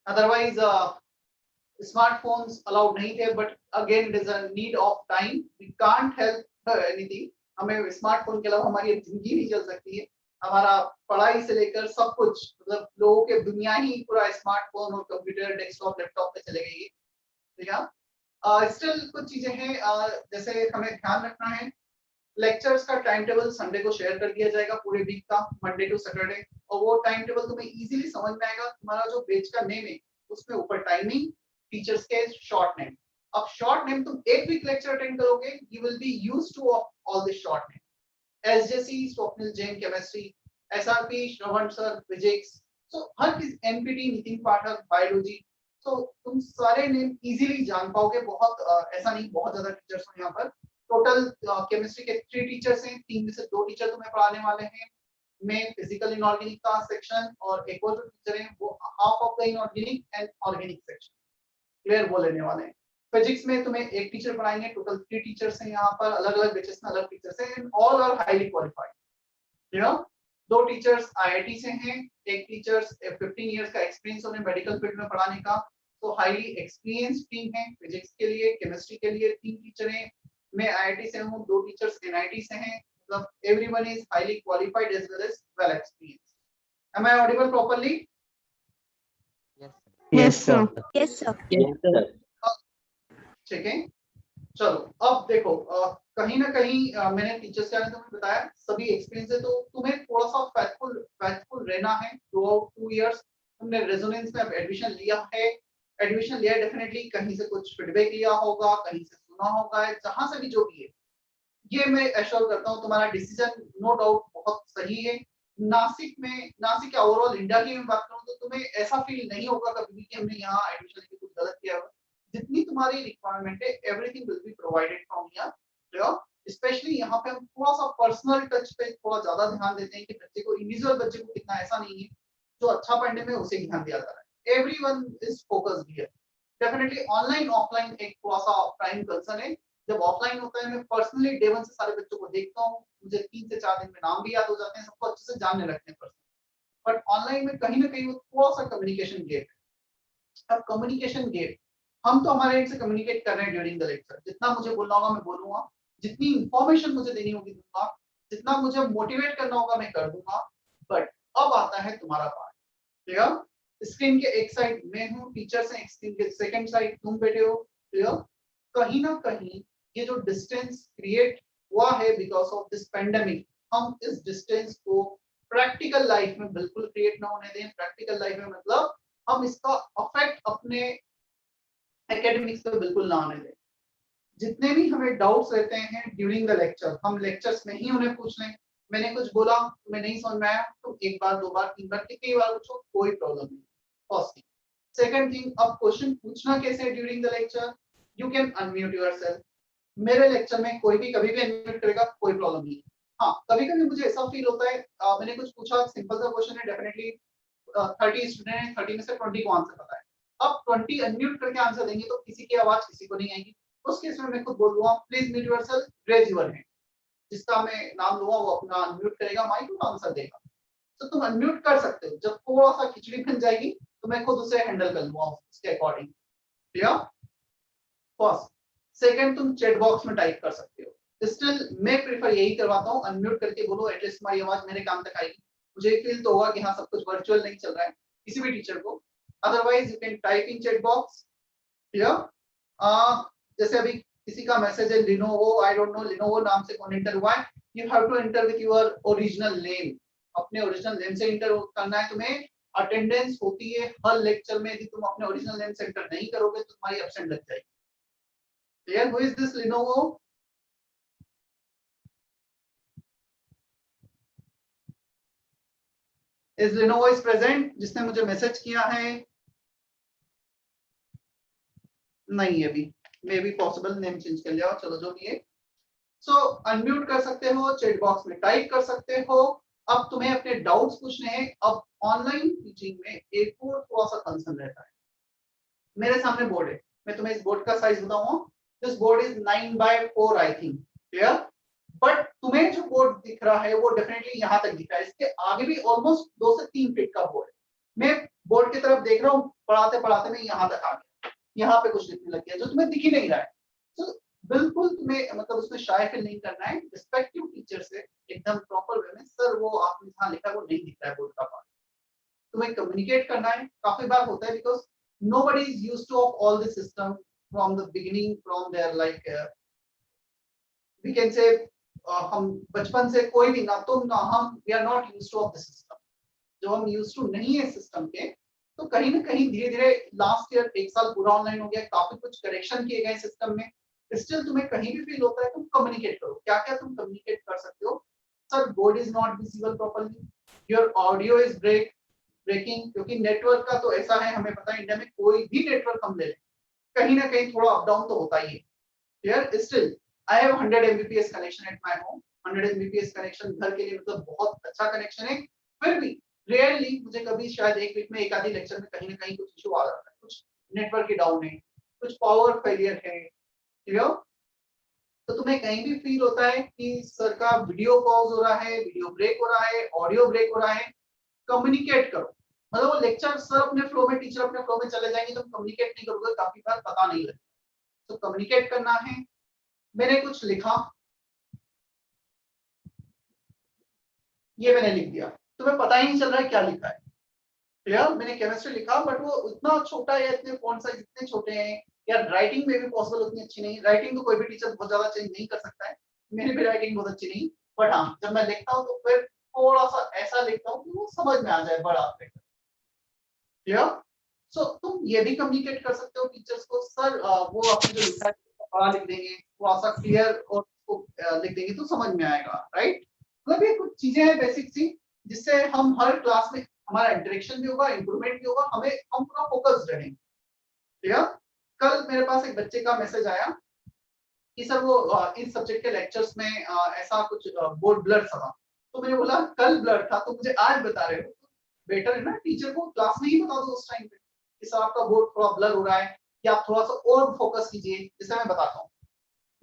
Otherwise smartphones allowed नहीं थे, but again it is a need of time, we can't help anything. हमें smartphone के अलावा हमारी जिंदगी नहीं चल सकती है, हमारा पढ़ाई से लेकर सब कुछ, मतलब लोगों के दुनिया ही पूरा स्मार्टफोन और कंप्यूटर डेस्कटॉप लैपटॉप पे चले गई है। ठीक है, स्टिल कुछ चीजें हैं जैसे हमें ध्यान रखना है। लेक्चर्स का टाइम टेबल संडे को शेयर कर दिया जाएगा पूरे वीक का, मंडे टू सैटरडे, और वो टाइम टेबल तुम्हें इजीली समझ में आएगा। तुम्हारा जो पेज का नेम है उसमें ऊपर टाइमिंग, टीचर्स के शॉर्ट नेम। अब शॉर्ट नेम तुम एक वीक लेक्चर अटेंड करोगे, you will be used to all this short name. SJC Swapnil Jain chemistry, SRP Shravan sir physics, so हर किस एनपीटी नितिन पाठक बायोलॉजी, तो तुम सारे नेम इजीली जान पाओगे। बहुत ऐसा नहीं बहुत ज्यादा टीचर्स हैं यहाँ पर। टोटल केमिस्ट्री के 3 टीचर्स हैं, 3 में से 2 टीचर तुम्हें पढ़ाने वाले हैं। मैं फिजिकल इनऑर्गेनिक का सेक्शन, और एक और जो टीचर हैं वो half of the inorganic and organic section clear वो लेने वाले हैं। फिजिक्स में तुम्हें एक टीचर पढ़ाएंगे, टोटल 3 टीचर्स हैं यहाँ पर, अलग अलग बैचेस में अलग टीचर्स हैं, and all are highly qualified. You know, 2 teachers IIT से हैं, एक टीचर्स 15 इयर्स का एक्सपीरियंस उन्हें मेडिकल फील्ड में पढ़ाने का, तो हाईली एक्सपीरियंस टीम है। फिजिक्स के लिए, केमिस्ट्री के लिए 3 टीचर हैं, मैं आईआईटी से हूँ, 2 टीचर्स एनआईटी से हैं, मतलब everyone is highly qualified as well as well experience. Am I audible properly? Yes, sir. Yes, sir. Yes, sir. ठीक है, चलो अब देखो, कहीं ना कहीं मैंने टीचर्स के बारे में तुम्हें बताया, सभी एक्सपीरियंस है, तो तुम्हें थोड़ा सा फैथफुल रहना है थ्रू आउट 2 इयर्स। तुमने रेजोनेंस में एडमिशन लिया है, डेफिनेटली कहीं से कुछ फीडबैक लिया होगा, कहीं से सुना होगा, जहां से भी जो भी है, ये मैं एश्योर करता हूँ तुम्हारा डिसीजन नो डाउट बहुत सही है। नासिक या ओवरऑल इंडिया की मैं बात करूँ तो तुम्हें ऐसा फील नहीं होगा कभी भी कि हमने यहाँ एडमिशन लेके कुछ गलत किया हुआ। जितनी तुम्हारी रिक्वायरमेंट है everything will be provided from here. Specially यहाँ पे हम थोड़ा सा पर्सनल टच पे थोड़ा ज्यादा ध्यान देते हैं कि बच्चे को, इंडिविजुअल बच्चे को कितना, ऐसा नहीं है जो अच्छा पढ़ने में उसे ध्यान दिया जा रहा है। Everyone is focused here. Definitely online offline एक थोड़ा सा प्राइम कंसर्न है। जब ऑफलाइन होता है मैं पर्सनली डे 1 से सारे बच्चों को देखता हूँ, मुझे 3 से 4 दिन में नाम भी याद हो जाते हैं, सबको अच्छे से जानने लगते हैं पर्सन। बट ऑनलाइन में कहीं ना कहीं वो थोड़ा सा कम्युनिकेशन गेप है। अब कम्युनिकेशन गेप, हम तो हमारे एंड से कम्युनिकेट कर रहे हैं ड्यूरिंग द लेक्चर, जितना मुझे बोलना होगा मैं बोलूंगा, जितनी इंफॉर्मेशन मुझे देनी होगी दूंगा, जितना मुझे मोटिवेट करना होगा मैं कर दूंगा। बट अब आता है तुम्हारा पार्ट। क्लियर? स्क्रीन के एक साइड मैं हूँ, टीचर से स्क्रीन के सेकंड साइड तुम बैठे हो। क्लियर? कहीं ना कहीं ये जो डिस्टेंस क्रिएट हुआ है बिकॉज ऑफ दिस पेंडेमिक, हम इस डिस्टेंस को प्रैक्टिकल लाइफ में बिल्कुल क्रिएट ना होने दें। प्रैक्टिकल लाइफ में मतलब हम इसका अफेक्ट अपने एकेडमिक्स पे बिल्कुल ना आने दें। जितने भी हमें डाउट्स रहते हैं ड्यूरिंग द लेक्चर, हम लेक्चर्स में ही उन्हें पूछ लें। मैंने कुछ बोला, तुम्हें नहीं समझ में आया, तो 1 बार 2 बार 3 बार कितनी बार पूछो, कोई प्रॉब्लम नहीं। First thing. सेकंड थिंग, अब क्वेश्चन पूछना कैसे है during the lecture? You can unmute yourself. मेरे लेक्चर में कोई भी कभी भी अनम्यूट करेगा, कोई प्रॉब्लम नहीं। हाँ, कभी कभी मुझे ऐसा फील होता है, मैंने कुछ पूछा, सिंपल सा क्वेश्चन है, डेफिनेटली 30 स्टूडेंट है, 30 में से 20 को आंसर पता है। अब 20 अनम्यूट करके आंसर देंगे तो किसी की आवाज किसी को नहीं आएगी। उस केस में मैं खुद बोल दूंगा, please mute yourself, raise your hand. जिसका मैं नाम लूंगा वो अपना अनम्यूट करेगा माइक और आंसर देगा। तो तुम अनम्यूट कर सकते हो। जब थोड़ा सा खिचड़ी बन जाएगी तो मैं खुद उसे हैंडल कर लूंगा उसके अकॉर्डिंग। क्लियर? फर्स्ट। सेकंड, तुम चैट बॉक्स में टाइप कर सकते हो। स्टिल मैं प्रेफर यही करवाता हूँ, अनम्यूट करके बोलो, एटलीस्ट तुम्हारी आवाज मेरे कान तक आएगी, मुझे फील तो होगा कि हाँ सब कुछ वर्चुअल नहीं चल रहा है किसी भी टीचर को। Otherwise you can type in chat box. Clear? जैसे अभी किसी का मैसेज है Lenovo, I don't know Lenovo नाम से कौन एंटर हुआ है, you have to enter with your original name. अपने ओरिजिनल नेम से एंटर करना है तुम्हें। अटेंडेंस होती है हर लेक्चर में, यदि तुम अपने ओरिजिनल नेम से एंटर नहीं करोगे तो तुम्हारी एब्सेंट लग जाएगी। Clear? Who is this Lenovo? Is Lenovo is present? जिसने मुझे मैसेज किया है? नहीं, अभी मे बी पॉसिबल नेम चेंज कर लिया, चलो जो भी है। सो अनम्यूट कर सकते हो, चैट बॉक्स में टाइप कर सकते हो। अब तुम्हें अपने डाउट्स पूछने हैं। अब ऑनलाइन टीचिंग में एक और थोड़ा सा कंसर्न रहता है। मेरे सामने बोर्ड है, मैं तुम्हें इस बोर्ड का साइज बताऊंगा। This board is 9/4 I think. Clear? But तुम्हें जो बोर्ड दिख रहा है वो डेफिनेटली यहाँ तक दिख रहा है, इसके आगे भी ऑलमोस्ट 2 से 3 फीट का बोर्ड है। मैं बोर्ड की तरफ देख रहा हूँ, पढ़ाते पढ़ाते मैं यहाँ तक आ गया, यहाँ पे कुछ लिखने लग गया जो तुम्हें दिख ही नहीं रहा है। तो बिल्कुल तुम्हें मतलब उसमें शाय फील नहीं करना है, रिस्पेक्टिव टीचर से एकदम प्रॉपर वे में, सर वो आपने जहाँ लिखा है वो नहीं दिख रहा है बोर्ड का पार्ट, तुम्हें कम्युनिकेट करना है। काफी बार होता है because nobody is used to of all the system from the beginning, from their like we can say हम बचपन से कोई भी ना तुम ना हम, we are not used to of the system, जो हम used to नहीं है सिस्टम के, तो कहीं ना कहीं धीरे धीरे लास्ट ईयर 1 साल पूरा ऑनलाइन हो गया, काफी कुछ करेक्शन किए गए सिस्टम में, स्टिल तुम्हें कहीं भी फील होता है तुम कम्युनिकेट करो। क्या क्या तुम कम्युनिकेट कर सकते हो? Sir board is not visible properly, your audio is breaking, क्योंकि नेटवर्क का तो ऐसा है, हमें पता है इंडिया में कोई भी नेटवर्क हम ले लें कहीं ना कहीं थोड़ा अप डाउन तो होता ही है। Clear? Still I have 100 Mbps connection at my home, 100 Mbps connection घर के लिए मतलब बहुत अच्छा कनेक्शन है, फिर भी रेयरली मुझे कभी शायद एक वीक में एक आधी लेक्चर में कहीं ना कहीं कुछ इशू आ जाता है, कुछ नेटवर्क की डाउन है, कुछ पावर फेलियर है। क्लियर? तो तुम्हें कहीं भी फील होता है कि सर का वीडियो पॉज हो रहा है, वीडियो ब्रेक हो रहा है, ऑडियो ब्रेक हो रहा है, कम्युनिकेट करो। मतलब वो लेक्चर सर अपने फ्लो में, टीचर अपने फ्लो में चले जाएंगे, तुम कम्युनिकेट नहीं करोगे, काफी बार पता नहीं लगेगा। तो कम्युनिकेट करना है। मैंने कुछ लिखा, ये मैंने लिख दिया, तुम्हें पता ही नहीं चल रहा है क्या लिखा है। क्लियर? मैंने केमिस्ट्री लिखा बट वो इतना छोटा है, इतने फॉन्ट साइज इतने छोटे हैं, या राइटिंग में भी पॉसिबल उतनी अच्छी नहीं। राइटिंग तो कोई भी टीचर बहुत ज्यादा चेंज नहीं कर सकता है, मेरी भी राइटिंग बहुत अच्छी नहीं, बट हाँ जब मैं लिखता हूँ तो फिर थोड़ा सा ऐसा लिखता हूँ कि वो समझ में आ जाए बड़ा आते। क्लियर? सो तुम ये भी कम्युनिकेट कर सकते हो टीचर्स को, सर वो आपने जो लिखा है बड़ा लिख देंगे, थोड़ा सा क्लियर और लिख देंगे तो समझ में आएगा। राइट? मतलब ये कुछ चीजें हैं बेसिक सी, जिससे हम हर क्लास में हमारा इंटरेक्शन भी होगा, इंप्रूवमेंट भी होगा, हमें हम पूरा फोकस्ड रहेंगे। क्लियर? कल मेरे पास एक बच्चे का मैसेज आया कि सर वो इस सब्जेक्ट के लेक्चर्स में ऐसा कुछ बोर्ड ब्लर था। तो मैंने बोला कल ब्लर था तो मुझे आज बता रहे हो, बेटर है ना टीचर को क्लास में ही बता दो उस टाइम पे कि सर आपका बोर्ड थोड़ा ब्लर हो रहा है, या आप थोड़ा सा और फोकस कीजिए, जैसे मैं बताता हूँ।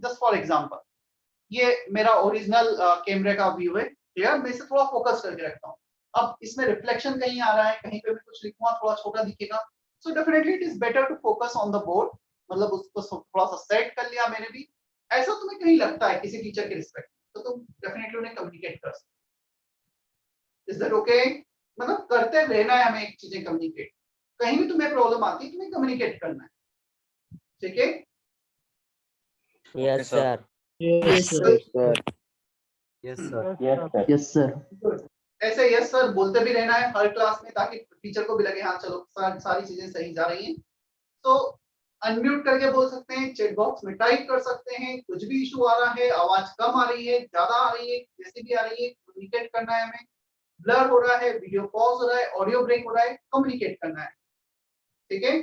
जस्ट फॉर एग्जांपल, ये मेरा ओरिजिनल कैमरे का व्यू है। क्लियर? मैं इसे थोड़ा फोकस करके रखता हूँ। अब इसमें रिफ्लेक्शन कहीं आ रहा है, कहीं पे भी कुछ लिखूंगा थोड़ा छोटा दिखेगा, so definitely it is better to focus on the board. मतलब उसको थोड़ा सा सेट कर लिया मैंने भी। ऐसा तुम्हें कहीं लगता है किसी टीचर के रिस्पेक्ट तो तुम डेफिनेटली उन्हें कम्युनिकेट कर सकते। Is that okay? मतलब करते रहना है हमें एक चीजें कम्युनिकेट, कहीं भी तुम्हें प्रॉब्लम आती है तुम्हें कम्युनिकेट करना है। ठीक है? Yes, sir. Yes, sir. Yes, sir. Yes, sir. ऐसे यस सर बोलते भी रहना है हर क्लास में, ताकि टीचर को भी लगे हाँ चलो सारी चीजें सही जा रही हैं। तो अनम्यूट करके बोल सकते हैं, चैट बॉक्स में टाइप कर सकते हैं, कुछ भी इशू आ रहा है, आवाज कम आ रही है, ज्यादा आ रही है, जैसे भी आ रही है कम्युनिकेट करना है हमें। ब्लर हो रहा है, वीडियो पॉज हो रहा है, ऑडियो ब्रेक हो रहा है, कम्युनिकेट करना है। ठीक है?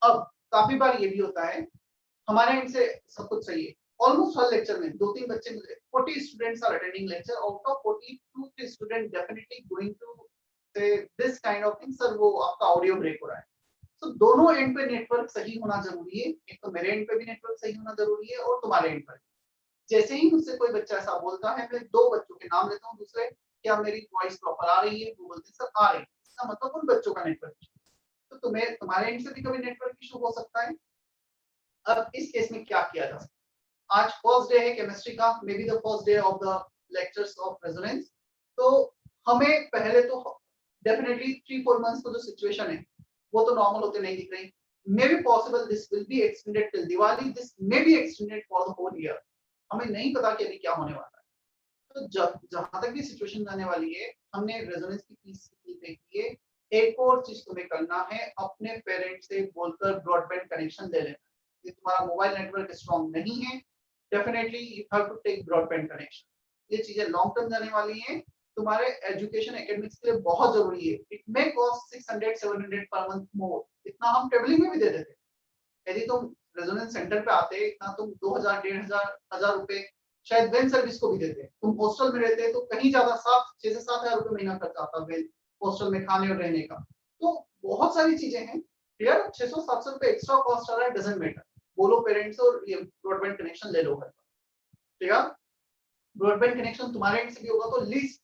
अब काफी बार ये भी होता है हमारे एंड से सब कुछ सही है, ऑलमोस्ट हर लेक्चर में 2-3 बच्चे मुझे 40 students are attending lecture, out of 42 student definitely going to say this kind of thing, sir वो आपका ऑडियो ब्रेक हो रहा है। तो दोनों एंड पे नेटवर्क सही होना जरूरी है, एक तो मेरे एंड पे भी नेटवर्क सही होना जरूरी है और तुम्हारे एंड पर। जैसे ही मुझसे कोई बच्चा ऐसा बोलता है, मैं 2 बच्चों के नाम लेता हूँ दूसरे, क्या मेरी वॉइस प्रॉपर आ रही है? वो बोलते हैं सर आ रही है, इसका मतलब उन बच्चों का नेटवर्क इशू। तो तुम्हें तुम्हारे एंड से भी कभी नेटवर्क इशू हो सकता है। अब इस केस में क्या किया जा सकता है? आज फर्स्ट डे है केमिस्ट्री का, may be the first day of the lectures of resonance. तो हमें पहले तो डेफिनेटली 3-4 मंथ्स को जो सिचुएशन है वो तो नॉर्मल होते नहीं दिख रही। May be possible this will be extended till Diwali, this may be extended for the whole year. हमें नहीं पता कि अभी क्या होने वाला है। तो जब जहां तक भी सिचुएशन जाने वाली है, हमने रेजोनेंस की फीस पे की है। एक और चीज तुम्हें करना है, अपने पेरेंट्स से बोलकर ब्रॉडबैंड कनेक्शन ले लेना। ये तुम्हारा मोबाइल नेटवर्क स्ट्रॉन्ग नहीं है, definitely you have to take broadband connection. ये चीजें लॉन्ग टर्म जाने वाली हैं, तुम्हारे एजुकेशन एकेडमिक्स के लिए बहुत जरूरी है। It may cost 600-700 per month मोर, इतना हम ट्रेवलिंग में भी दे देते। यदि तुम रेजोनेंस सेंटर पे आते इतना तुम 2000, 1500 रुपए शायद वेन सर्विस को भी देते। तुम हॉस्टल में रहते तो कहीं ज्यादा 6 से 7 हजार रुपए महीना खर्च आता वेन हॉस्टल में खाने और रहने का। तो बहुत सारी चीजें हैं। यार 600-700 रुपए एक्स्ट्रा कॉस्ट आ रहा है, डजंट मैटर। बोलो पेरेंट्स और ये ब्रॉडबैंड कनेक्शन ले लो घर पर। ठीक है? ब्रॉडबैंड कनेक्शन तुम्हारे एंड से भी होगा तो लीस्ट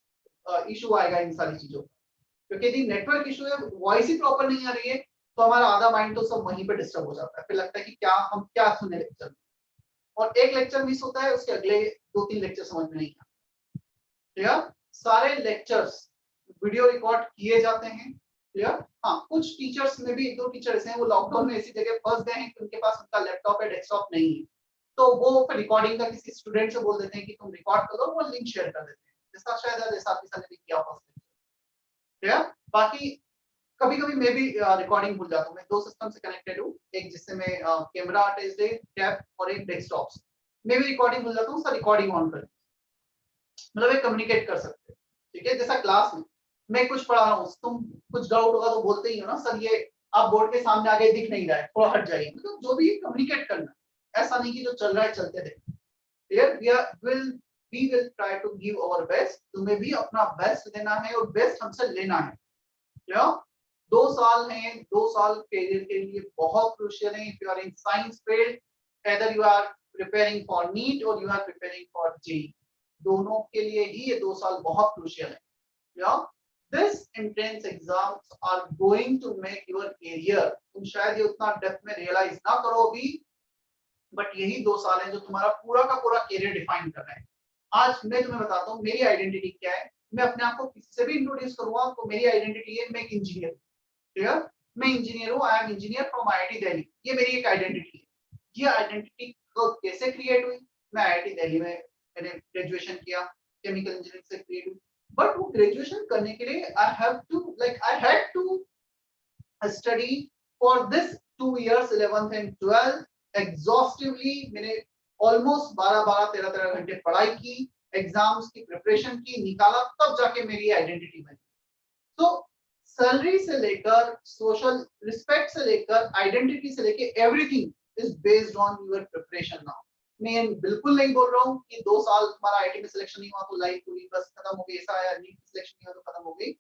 इशू आएगा इन सारी चीजों का। क्योंकि यदि नेटवर्क इशू है, वॉइस ही प्रॉपर नहीं आ रही है, तो हमारा आधा माइंड तो सब वहीं पे डिस्टर्ब हो जाता है, फिर लगता है कि क्या हम क्या सुने लेक्चर में, और एक लेक्चर मिस होता है, उसके अगले 2-3 लेक्चर समझ में नहीं आता। क्लियर? सारे लेक्चर्स वीडियो रिकॉर्ड किए जाते हैं। क्लियर? हाँ, कुछ टीचर्स में भी 1-2 टीचर्स हैं वो लॉकडाउन में ऐसी जगह फंस गए हैं कि उनके पास उनका लैपटॉप या डेस्कटॉप नहीं है, तो वो फिर रिकॉर्डिंग का किसी स्टूडेंट से बोल देते हैं कि तुम रिकॉर्ड करो, वो लिंक शेयर कर देते हैं, जैसा शायद जैसा आपके साथ भी किया होगा। क्लियर? बाकी कभी-कभी मैं भी रिकॉर्डिंग भूल जाता हूँ। मैं 2 सिस्टम से कनेक्टेड हूँ, एक जिससे मैं कैमरा अटैच्ड है, टैब, और एक डेस्कटॉप से। मैं भी रिकॉर्डिंग भूल जाता हूँ, सर रिकॉर्डिंग ऑन कर, मतलब ये कम्युनिकेट कर सकते हैं। ठीक है, जैसा क्लास में मैं कुछ पढ़ा रहा हूँ, तुम कुछ डाउट होगा तो बोलते ही हो ना, सर ये आप बोर्ड के सामने आगे दिख नहीं रहा है, थोड़ा हट जाइए, मतलब जो भी कम्युनिकेट करना, ऐसा नहीं कि जो चल रहा है चलते रहे। Clear? We will try to give our best, तुम्हें भी अपना बेस्ट देना है और बेस्ट हमसे लेना है। क्लियर? 2 साल हैं, 2 साल करियर के लिए बहुत क्रूशियल है। If you are in science field, either you are preparing for NEET or you are preparing for JEE, दोनों के लिए ही ये 2 साल बहुत क्रूशियल है। Yeah? This entrance exams are going to make your career, तुम शायद ये उतना डेप्थ में रियलाइज ना करो अभी, बट यही 2 साल है जो तुम्हारा पूरा का पूरा करियर डिफाइन कर रहा है। आज मैं तुम्हें बताता हूँ मेरी आइडेंटिटी क्या है। मैं अपने आप को किसी से भी इंट्रोड्यूस करूंगा तो मेरी आइडेंटिटी है, मैं एक इंजीनियर। क्लियर? मैं इंजीनियर हूँ, I am engineer from IIT Delhi, ये मेरी एक आइडेंटिटी है। ये आइडेंटिटी कैसे क्रिएट हुई? मैं IIT दिल्ली में मैंने ग्रेजुएशन किया, केमिकल इंजीनियरिंग से क्रिएट हुई, बट वो ग्रेजुएशन करने के लिए I had to study for this 2 years 11th and 12th exhaustively। मैंने ऑलमोस्ट 12-13 घंटे पढ़ाई की, एग्जाम्स की प्रिपरेशन की, निकाला, तब जाके मेरी आइडेंटिटी बनी। तो सैलरी से लेकर, सोशल रिस्पेक्ट से लेकर, आइडेंटिटी से लेकर, everything is based on your preparation now. मैं बिल्कुल नहीं बोल रहा हूँ कि 2 साल तुम्हारा IIT में सिलेक्शन नहीं हुआ तो लाइफ पूरी बस खत्म हो गई, ऐसा है, नीट में सिलेक्शन नहीं हुआ तो खत्म हो गई,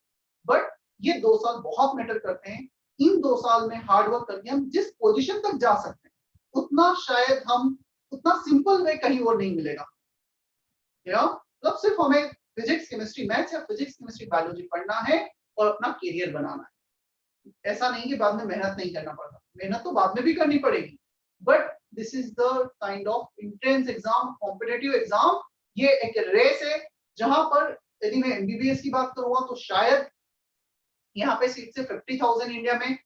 बट ये 2 साल बहुत मैटर करते हैं। इन 2 साल में हार्ड वर्क करके हम जिस पोजीशन तक जा सकते हैं, उतना शायद हम उतना सिंपल वे कहीं और नहीं मिलेगा। मतलब सिर्फ हमें फिजिक्स केमिस्ट्री मैथ्स या फिजिक्स केमिस्ट्री बायोलॉजी पढ़ना है और अपना करियर बनाना है। ऐसा नहीं कि बाद में मेहनत नहीं करना पड़ता, मेहनत तो बाद में भी करनी पड़ेगी, but this is the kind of entrance exam, competitive exam. ये एक रेस है जहां पर यदि मैं MBBS की बात करूंगा तो शायद यहाँ पे सीट से 50,000 इंडिया में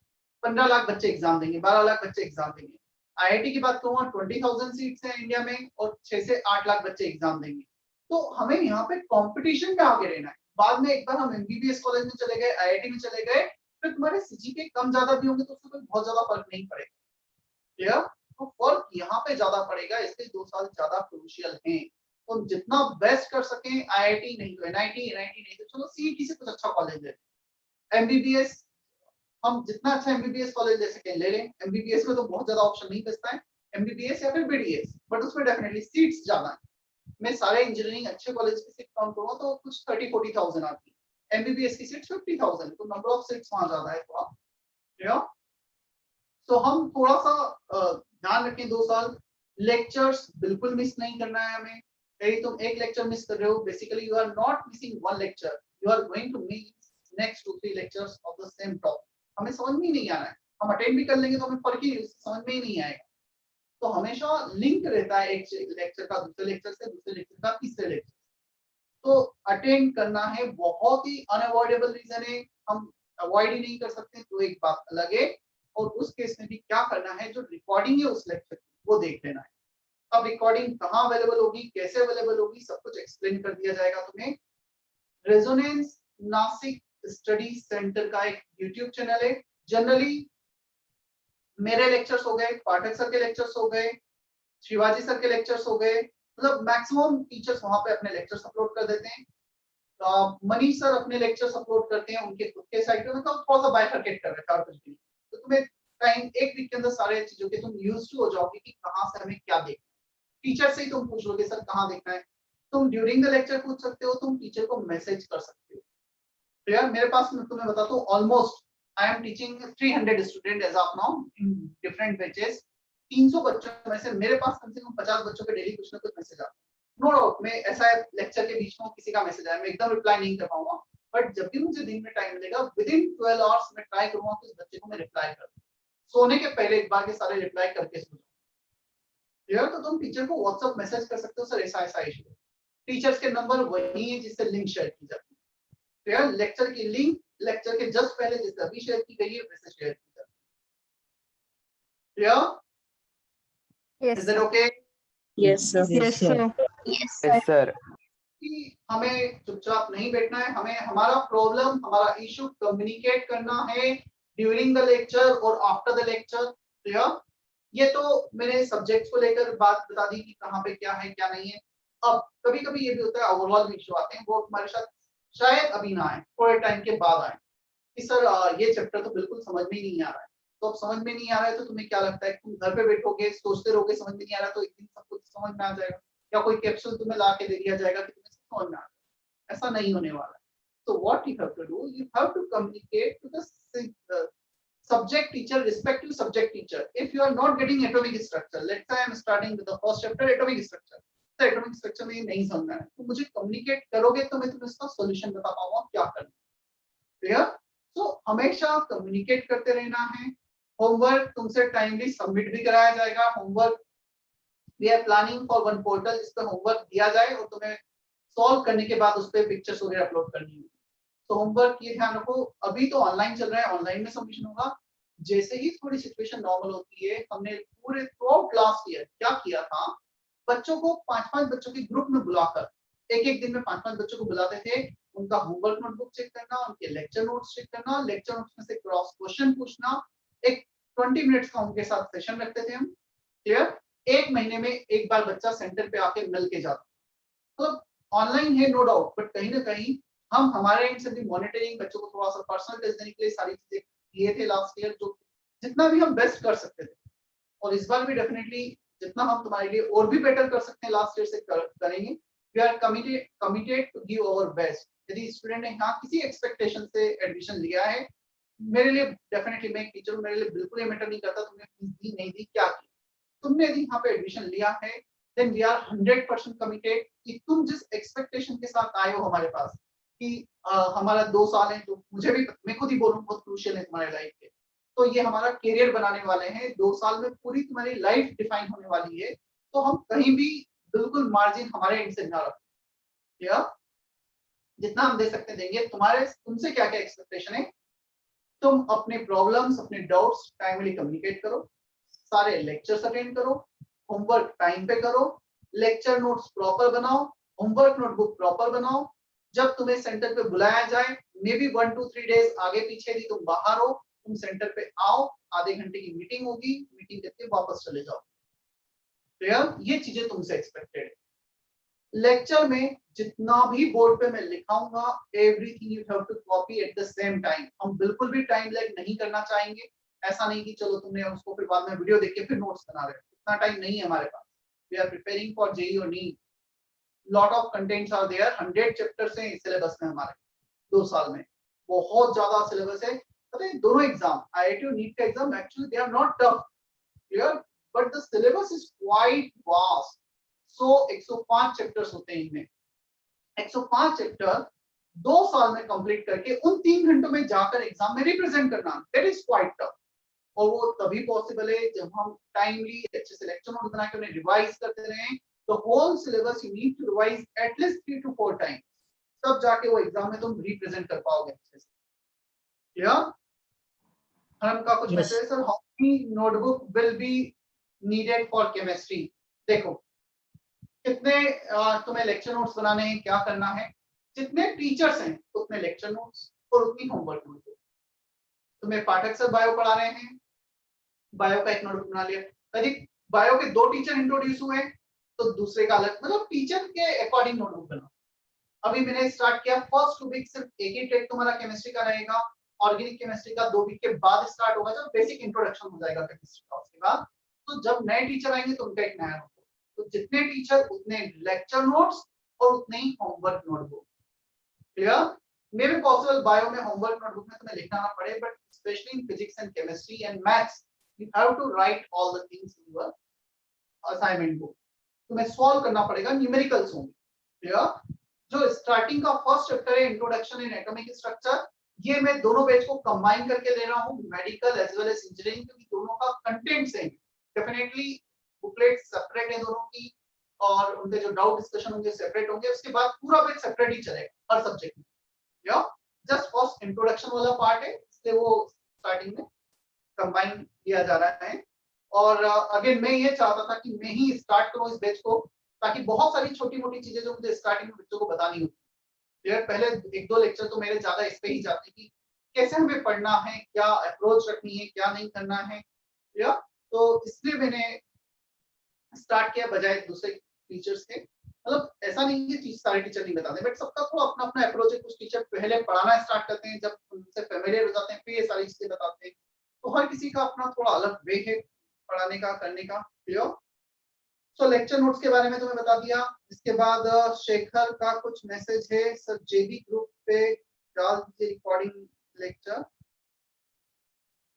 15 लाख बच्चे एग्जाम देंगे, 12 लाख बच्चे एग्जाम देंगे। IIT की बात करूंगा 20,000 सीट्स हैं इंडिया में और 6 से 8 लाख बच्चे एग्जाम देंगे। तो हमें यहाँ पे कंपटीशन में आगे रहना है। बाद में एक बार हम MBBS कॉलेज में चले गए, IIT में चले गए, फिर तुम्हारे CGPA कम ज्यादा भी होंगे तो उससे कोई बहुत ज्यादा फर्क नहीं पड़ेगा। क्लियर? तो फर्क यहाँ पे ज्यादा पड़ेगा, इसलिए 2 साल ज्यादा क्रूशियल हैं। तुम जितना बेस्ट कर सकें, IIT नहीं तो NIT नहीं तो चलो CET से कुछ अच्छा कॉलेज ले। MBBS हम जितना अच्छा MBBS कॉलेज ले सकें ले लें। MBBS में तो बहुत ज्यादा ऑप्शन नहीं बचता है, MBBS या फिर BDS, बट उसमें डेफिनेटली सीट्स ज्यादा है। मैं सारे इंजीनियरिंग अच्छे कॉलेज की सीट काउंट करूंगा तो कुछ 30-40,000 आती है, MBBS की सीट्स 50,000, तो नंबर ऑफ सीट्स वहां ज्यादा है थोड़ा। तो हम थोड़ा सा ध्यान रखें, 2 साल लेक्चर्स बिल्कुल मिस नहीं करना है हमें। यदि तुम एक लेक्चर मिस कर रहे हो, basically you are not missing one lecture, you are going to miss next 2-3 lectures of the same topic. हमें समझ में ही नहीं आना है, हम अटेंड भी कर लेंगे तो हमें फर्क ही समझ में ही नहीं आएगा। तो हमेशा लिंक रहता है एक लेक्चर का दूसरे लेक्चर से, दूसरे लेक्चर का तीसरे लेक्चर। तो अटेंड करना है, बहुत ही अनअवॉइडेबल रीजन है, हम अवॉइड ही नहीं कर सकते, तो एक बात अलग है। और उस केस में भी क्या करना है, जो रिकॉर्डिंग है उस लेक्चर की वो देख लेना है। अब रिकॉर्डिंग कहाँ अवेलेबल होगी, कैसे अवेलेबल होगी, सब कुछ एक्सप्लेन कर दिया जाएगा तुम्हें। रेजोनेंस नासिक स्टडी सेंटर का एक YouTube चैनल है। जनरली मेरे लेक्चर्स हो गए, पाठक सर के लेक्चर्स हो गए, शिवाजी सर के लेक्चर्स हो गए, मतलब मैक्सिमम टीचर्स वहां पे अपने लेक्चर्स अपलोड कर देते हैं। मनीष सर अपने लेक्चर्स अपलोड करते हैं उनके खुद के साइट पे, मतलब थोड़ा सा बाइफरकेट कर रखा है कुछ भी। तो तुम्हें टाइम एक वीक के अंदर सारे चीजों के तुम यूज्ड टू हो जाओगे कि कहाँ से हमें क्या देखना है। टीचर से ही तुम पूछ लोगे सर कहाँ देखना है, तुम ड्यूरिंग द लेक्चर पूछ सकते हो, तुम टीचर को मैसेज कर सकते हो। तो यार मेरे पास मैं तुम्हें बताता हूँ, almost I am teaching 300 student as of now in different batches. 300 बच्चों में से मेरे पास कम से कम 50 बच्चों के डेली कुछ ना कुछ मैसेज आता है। नो डाउट मैं ऐसा लेक्चर के बीच में किसी का मैसेज आया मैं एकदम रिप्लाई नहीं कर पाऊंगा, बट जब भी मुझे दिन में टाइम मिलेगा विद इन 12 आवर्स मैं ट्राई करूंगा कि उस बच्चे को मैं रिप्लाई कर दूं। सोने के पहले एक बार के सारे रिप्लाई करके सो जाऊं। यार तो तुम टीचर को व्हाट्सएप मैसेज कर सकते हो, सर ऐसा ऐसा इशू। टीचर्स के नंबर वही है जिससे लिंक शेयर की जाती है। तो यार लेक्चर की लिंक लेक्चर के जस्ट पहले जैसे अभी शेयर की गई है वैसे शेयर की जाती है। यार Yes, is that sir. Okay? Yes, sir. Yes, sir. Yes, Yes, sir. कि हमें चुपचाप नहीं बैठना है, हमें हमारा प्रॉब्लम हमारा इशू कम्युनिकेट करना है ड्यूरिंग द लेक्चर और आफ्टर द लेक्चर। क्लियर? ये तो मैंने सब्जेक्ट्स को लेकर बात बता दी कि कहाँ पे क्या है क्या नहीं है। अब कभी कभी ये भी होता है ओवरऑल इशू आते हैं, वो हमारे साथ शायद अभी ना आए, थोड़े टाइम के बाद आए कि सर ये चैप्टर तो बिल्कुल समझ में ही नहीं आ रहा है। तो अब समझ में नहीं आ रहा है तो तुम्हें क्या लगता है तुम घर पे बैठोगे सोचते रहोगे समझ में नहीं आ रहा, तो एक दिन सब कुछ समझ में आ जाएगा या कोई कैप्सूल तुम्हें ला के दे दिया जाएगा कि तुम्हें सब समझ में आ जाएगा। ऐसा नहीं होने वाला है। तो what you have to do, you have to communicate to the subject teacher, respective subject teacher. If you are not getting atomic structure, let's say I am starting with the first chapter atomic structure, तो atomic structure में नहीं समझना है तो मुझे communicate करोगे तो मैं तुम्हें इसका solution बता पाऊंगा क्या करना है। क्लियर? तो हमेशा communicate करते रहना है। होमवर्क तुमसे टाइमली सबमिट भी कराया जाएगा। Homework we are planning for one portal जिस पर होमवर्क दिया जाए और तुम्हें सॉल्व करने के बाद उस पर पिक्चर्स वगैरह अपलोड करनी होगी। तो होमवर्क ये ध्यान रखो, अभी तो ऑनलाइन चल रहा है, ऑनलाइन में सबमिशन होगा। जैसे ही थोड़ी सिचुएशन नॉर्मल होती है, हमने पूरे थ्रू लास्ट ईयर क्या किया था, बच्चों को 5-5 बच्चों के ग्रुप में बुलाकर एक-एक दिन में 5-5 बच्चों को बुलाते थे, उनका होमवर्क नोटबुक चेक करना, उनके लेक्चर नोट्स चेक करना, लेक्चर नोट्स में से क्रॉस क्वेश्चन पूछना, एक 20 मिनट्स का उनके साथ सेशन रखते थे हम। क्लियर? एक महीने में एक बार बच्चा सेंटर पे आके मिल के जाता। तो ऑनलाइन है नो डाउट, बट कहीं ना कहीं हम हमारे एंड से भी मॉनिटरिंग बच्चों को थोड़ा सा पर्सनल टच देने के लिए सारी चीजें किए थे लास्ट ईयर, जो जितना भी हम बेस्ट कर सकते थे। और इस बार भी डेफिनेटली जितना हम तुम्हारे लिए और भी बेटर कर सकते हैं लास्ट ईयर से करेंगे। We are committed to give our best. यदि स्टूडेंट ने यहाँ किसी एक्सपेक्टेशन से एडमिशन लिया है, मेरे लिए डेफिनेटली मैं एक टीचर हूँ, मेरे लिए बिल्कुल ये मैटर नहीं करता तुमने फीस दी नहीं दी क्या की। तुमने यदि यहाँ पे एडमिशन लिया है देन वी आर 100% कमिटेड कि तुम जिस एक्सपेक्टेशन के साथ आए हो हमारे पास कि हमारा 2 साल है, जो मुझे भी मैं खुद ही बोलूँ बहुत क्रूशियल है तुम्हारे लाइफ के। तो ये हमारा करियर बनाने वाले हैं, 2 साल में पूरी तुम्हारी लाइफ डिफाइन होने वाली है। तो हम कहीं भी बिल्कुल मार्जिन हमारे एंड से ना रखें। या जितना हम दे सकते देंगे। तुम्हारे तुमसे क्या क्या एक्सपेक्टेशन है, तुम अपने प्रॉब्लम्स अपने डाउट्स टाइमली कम्युनिकेट करो, सारे लेक्चर्स अटेंड करो, होमवर्क टाइम पे करो, लेक्चर नोट्स प्रॉपर बनाओ, होमवर्क नोटबुक प्रॉपर बनाओ। जब तुम्हें सेंटर पे बुलाया जाए मे बी 1 to 3 डेज आगे पीछे भी तुम बाहर हो, तुम सेंटर पे आओ, आधे घंटे की मीटिंग होगी, मीटिंग करके वापस चले जाओ। क्लियर? ये चीजें तुमसे एक्सपेक्टेड है। लेक्चर में जितना भी बोर्ड पे मैं लिखाऊंगा everything you have to copy at the same time. हम बिल्कुल भी टाइम लैग नहीं करना चाहेंगे। ऐसा नहीं कि चलो तुमने उसको फिर बाद में वीडियो देख के फिर नोट्स बना रहे हो, इतना टाइम नहीं है हमारे पास। We are preparing for JEE और NEET, lot of contents are there, 100 chapters हैं सिलेबस में हमारे 2 साल में, बहुत ज्यादा सिलेबस है। पता है दोनों एग्जाम आईआईटी और नीट का exam actually they are not tough, clear, but the syllabus is quite vast. 105 chapters होते हैं इनमें। 105 चैप्टर 2 साल में कंप्लीट करके उन 3 घंटों में जाकर एग्जाम में रिप्रेजेंट करना, दैट इज क्वाइट टफ। और वो तभी पॉसिबल है जब हम टाइमली अच्छे से लेक्चर नोट बना के उन्हें रिवाइज करते रहें। The whole syllabus you need to revise at least 3 to 4 times, तब जाके वो एग्जाम में तुम रिप्रेजेंट कर पाओगे अच्छे से। क्लियर? हम का कुछ message sir, how many notebook will be needed for chemistry. देखो कितने तुम्हें लेक्चर नोट्स बनाने हैं, क्या करना है, जितने टीचर्स हैं उतने लेक्चर नोट्स और उतनी होमवर्क नोटबुक। तुम्हें पाठक सर बायो पढ़ा रहे हैं, बायो का एक नोटबुक बना लिया। यदि बायो के 2 टीचर इंट्रोड्यूस हुए तो दूसरे का अलग, मतलब टीचर के अकॉर्डिंग नोटबुक बनाओ। अभी मैंने स्टार्ट किया, फर्स्ट 2 वीक सिर्फ एक ही ट्रैक तुम्हारा केमिस्ट्री का रहेगा, ऑर्गेनिक केमिस्ट्री का 2 वीक के बाद स्टार्ट होगा जब बेसिक इंट्रोडक्शन हो जाएगा केमिस्ट्री का। उसके बाद तो जब नए टीचर आएंगे तो उनका एक नया नोटबुक। तो जितने टीचर उतने लेक्चर नोट्स और उतने ही homework notebook. Clear? May be possible bio में होमवर्क नोटबुक में तुम्हें लिखना ना पड़े, but specially in physics and chemistry and maths you have to write all the things in your assignment book. तुम्हें सॉल्व करना पड़ेगा, न्यूमेरिकल्स होंगे। क्लियर? जो स्टार्टिंग का फर्स्ट चैप्टर है इंट्रोडक्शन इन एटॉमिक स्ट्रक्चर, ये मैं दोनों बैच को कंबाइन करके ले रहा हूँ, medical as well as engineering, क्योंकि दोनों का content same. Definitely booklet separate है दोनों की, और उनके जो डाउट डिस्कशन होंगे सेपरेट होंगे, उसके बाद पूरा बैच सेपरेट ही चलेगा हर सब्जेक्ट में। या जस्ट फर्स्ट इंट्रोडक्शन वाला पार्ट है, इसलिए वो स्टार्टिंग में कंबाइन किया जा रहा है। और अगेन मैं ये चाहता था कि मैं ही स्टार्ट करूं इस बैच को, ताकि बहुत सारी छोटी मोटी चीजें जो मुझे स्टार्टिंग में बच्चों को बतानी होती है, पहले एक दो लेक्चर तो मेरे ज्यादा इस पे ही जाते कि कैसे हमें पढ़ना है, क्या अप्रोच रखनी है, क्या नहीं करना है। या तो इसलिए मैंने स्टार्ट किया बजाय दूसरे टीचर्स के। मतलब ऐसा नहीं है कि सारे टीचर नहीं बताते, बट सबका थोड़ा अपना अपना अप्रोच है। कुछ टीचर पहले पढ़ाना स्टार्ट करते हैं, जब उनसे फेमिलियर हो जाते हैं फिर ये सारी चीजें बताते हैं। तो हर किसी का अपना थोड़ा अलग वे है पढ़ाने का, करने का। क्लियर? सो लेक्चर नोट्स के बारे में तुम्हें बता दिया। इसके बाद शेखर का कुछ मैसेज है, सर जेबी ग्रुप पे डाल दीजिए रिकॉर्डिंग लेक्चर।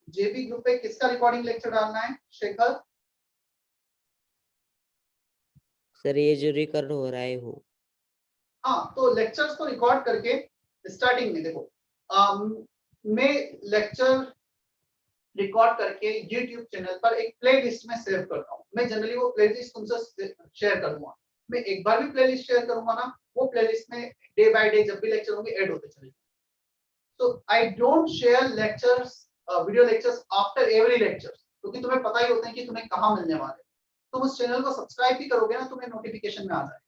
जेबी ग्रुप पे किसका रिकॉर्डिंग लेक्चर डालना है शेखर? सर ये जो रिकॉर्ड हो रहा है वो। हाँ, तो लेक्चर्स को रिकॉर्ड करके स्टार्टिंग में देखो, मैं लेक्चर रिकॉर्ड करके YouTube चैनल पर एक प्लेलिस्ट में सेव करता हूँ। मैं जनरली वो प्लेलिस्ट तुमसे शेयर करूंगा। मैं एक बार भी प्लेलिस्ट शेयर करूंगा ना, वो प्लेलिस्ट में डे बाय डे जब भी लेक्चर होंगे ऐड होते चले। तो I don't share lectures, video lectures after every lecture, क्योंकि तुम्हें पता ही होता है कि तुम्हें कहाँ मिलने वाले। तुम उस चैनल को सब्सक्राइब भी करोगे ना, तुम्हें नोटिफिकेशन में आ जाएगा।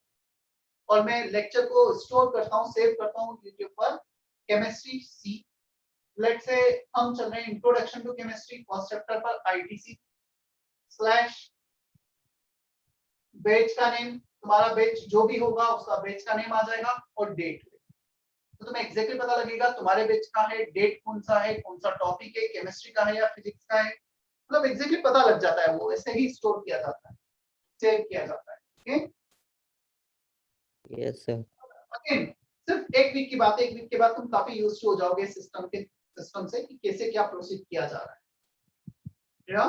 और मैं लेक्चर को स्टोर करता हूँ, सेव करता हूँ यूट्यूब पर, केमिस्ट्री सी। लेट्स से हम चल रहे हैं introduction to chemistry first chapter पर, ITC स्लैश बैच का नेम, तुम्हारा बैच जो भी होगा उसका बैच का नेम आ जाएगा और डेट। तो तुम्हें एग्जैक्टली पता लगेगा तुम्हारे बैच का है, डेट कौन सा है, कौन सा टॉपिक है, केमिस्ट्री का है या फिजिक्स का है। मतलब एग्जैक्टली पता लग जाता है, वो ऐसे ही स्टोर किया जाता है, सेव किया जाता है। ठीक है? Yes sir. अगेन सिर्फ एक वीक की बात है, एक वीक के बाद तुम काफी यूज्ड हो जाओगे सिस्टम से कि कैसे क्या प्रोसीड किया जा रहा है। या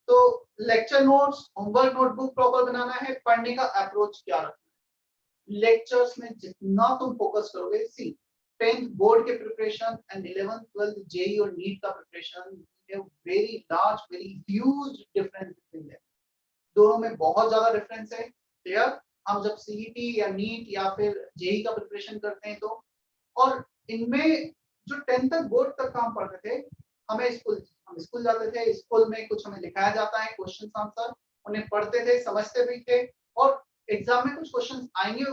तो lecture notes, homework notebook proper बनाना है, पढ़ने का अप्रोच क्या रखना है। लेक्चर्स में जितना तुम फोकस करोगे, सी 10th बोर्ड के preparation and 11th 12th JEE और नीट का preparation, very large very huge difference between them. दोनों में बहुत ज्यादा डिफरेंस है। क्लियर? हम जब सीईटी या नीट या फिर जेई का प्रिपरेशन करते हैं तो, और इनमें जो 10th तक बोर्ड तक काम पढ़ते थे, हम स्कूल जाते थे, स्कूल में कुछ हमें लिखाया जाता है क्वेश्चन आंसर, उन्हें पढ़ते थे, समझते भी थे, और एग्जाम में कुछ क्वेश्चन आएंगे,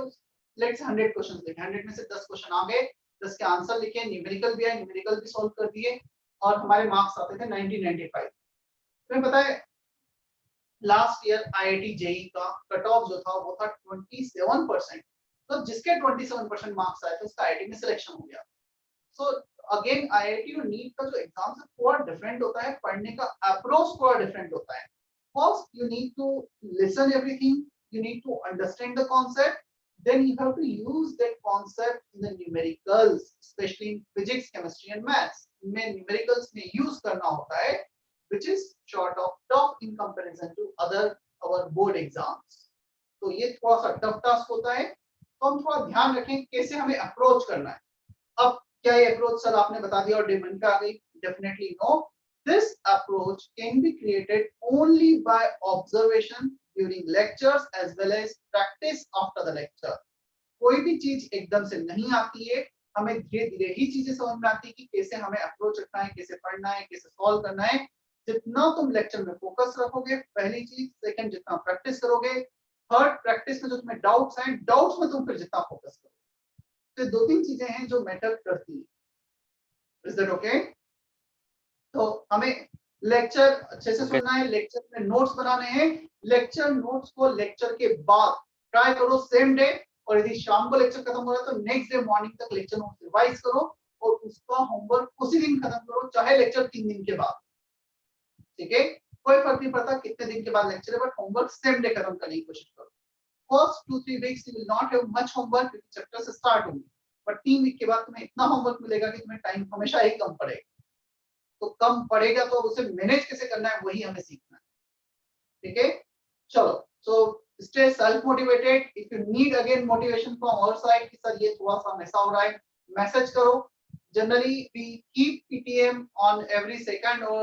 लेट्स 100 क्वेश्चन लिखे, 100 में से 10 क्वेश्चन आ गए, 10 के आंसर लिखे, न्यूमेरिकल भी आए, न्यूमेरिकल भी सॉल्व कर दिए, और हमारे मार्क्स आते थे 90-95। तुम्हें पता है लास्ट ईयर IIT जेई का कट ऑफ जो था वो था 27%। तो जिसके 27% मार्क्स आए थे उसका IIT में सिलेक्शन हो गया। सो अगेन IIT और नीट का जो एग्जाम है थोड़ा डिफरेंट होता है, पढ़ने का अप्रोच थोड़ा डिफरेंट होता है। First you need to listen everything, you need to understand the concept, then you have to use that concept in the numericals, especially in physics, chemistry and maths. में numericals में use करना होता है, which is short of tough in comparison to other our board exams. तो ये थोड़ा सा tough task होता है, तो हम थोड़ा ध्यान रखें कैसे हमें अप्रोच करना है। अब क्या ये अप्रोच सर आपने बता दिया और डिमांड पे आ गई? Definitely no. This approach can be created only by observation during lectures as well as practice after the lecture. कोई भी चीज एकदम से नहीं आती है, हमें धीरे धीरे ही चीजें समझ में आती है कि कैसे हमें अप्रोच रखना है, कैसे पढ़ना है, कैसे सॉल्व करना है। जितना तुम लेक्चर में फोकस रखोगे, पहली चीज, सेकंड जितना प्रैक्टिस करोगे, थर्ड प्रैक्टिस में जो तुम्हें डाउट्स हैं, डाउट्स में तुम फिर जितना फोकस करोगे। तो 2-3 चीजें हैं जो मैटर करती है। Is that okay? तो हमें लेक्चर अच्छे से सुनना है, लेक्चर में नोट्स बनाने हैं। लेक्चर नोट्स को लेक्चर के बाद ट्राई करो सेम डे, और यदि शाम को लेक्चर खत्म हो रहा है तो नेक्स्ट डे मॉर्निंग तक लेक्चर नोट्स रिवाइज करो और उसका होमवर्क उसी दिन खत्म करो, चाहे लेक्चर 3 दिन के बाद। ठीक है? कोई फर्क नहीं पड़ता कितने दिन के बाद लेक्चर है, बट होमवर्क सेम डे खत्म करने की कोशिश करो। First 2-3 weeks you will not have much homework क्योंकि चैप्टर से स्टार्ट होंगे, बट 3 वीक के बाद तुम्हें इतना होमवर्क मिलेगा कि तुम्हें टाइम हमेशा ही कम पड़ेगा। तो कम पड़ेगा तो उसे मैनेज कैसे करना है वही हमें सीखना है। ठीक है? चलो, सो Stay self motivated. If you need again motivation from our side कि सर ये थोड़ा सा ऐसा हो रहा है, मैसेज करो. Generally we keep PTM on every second or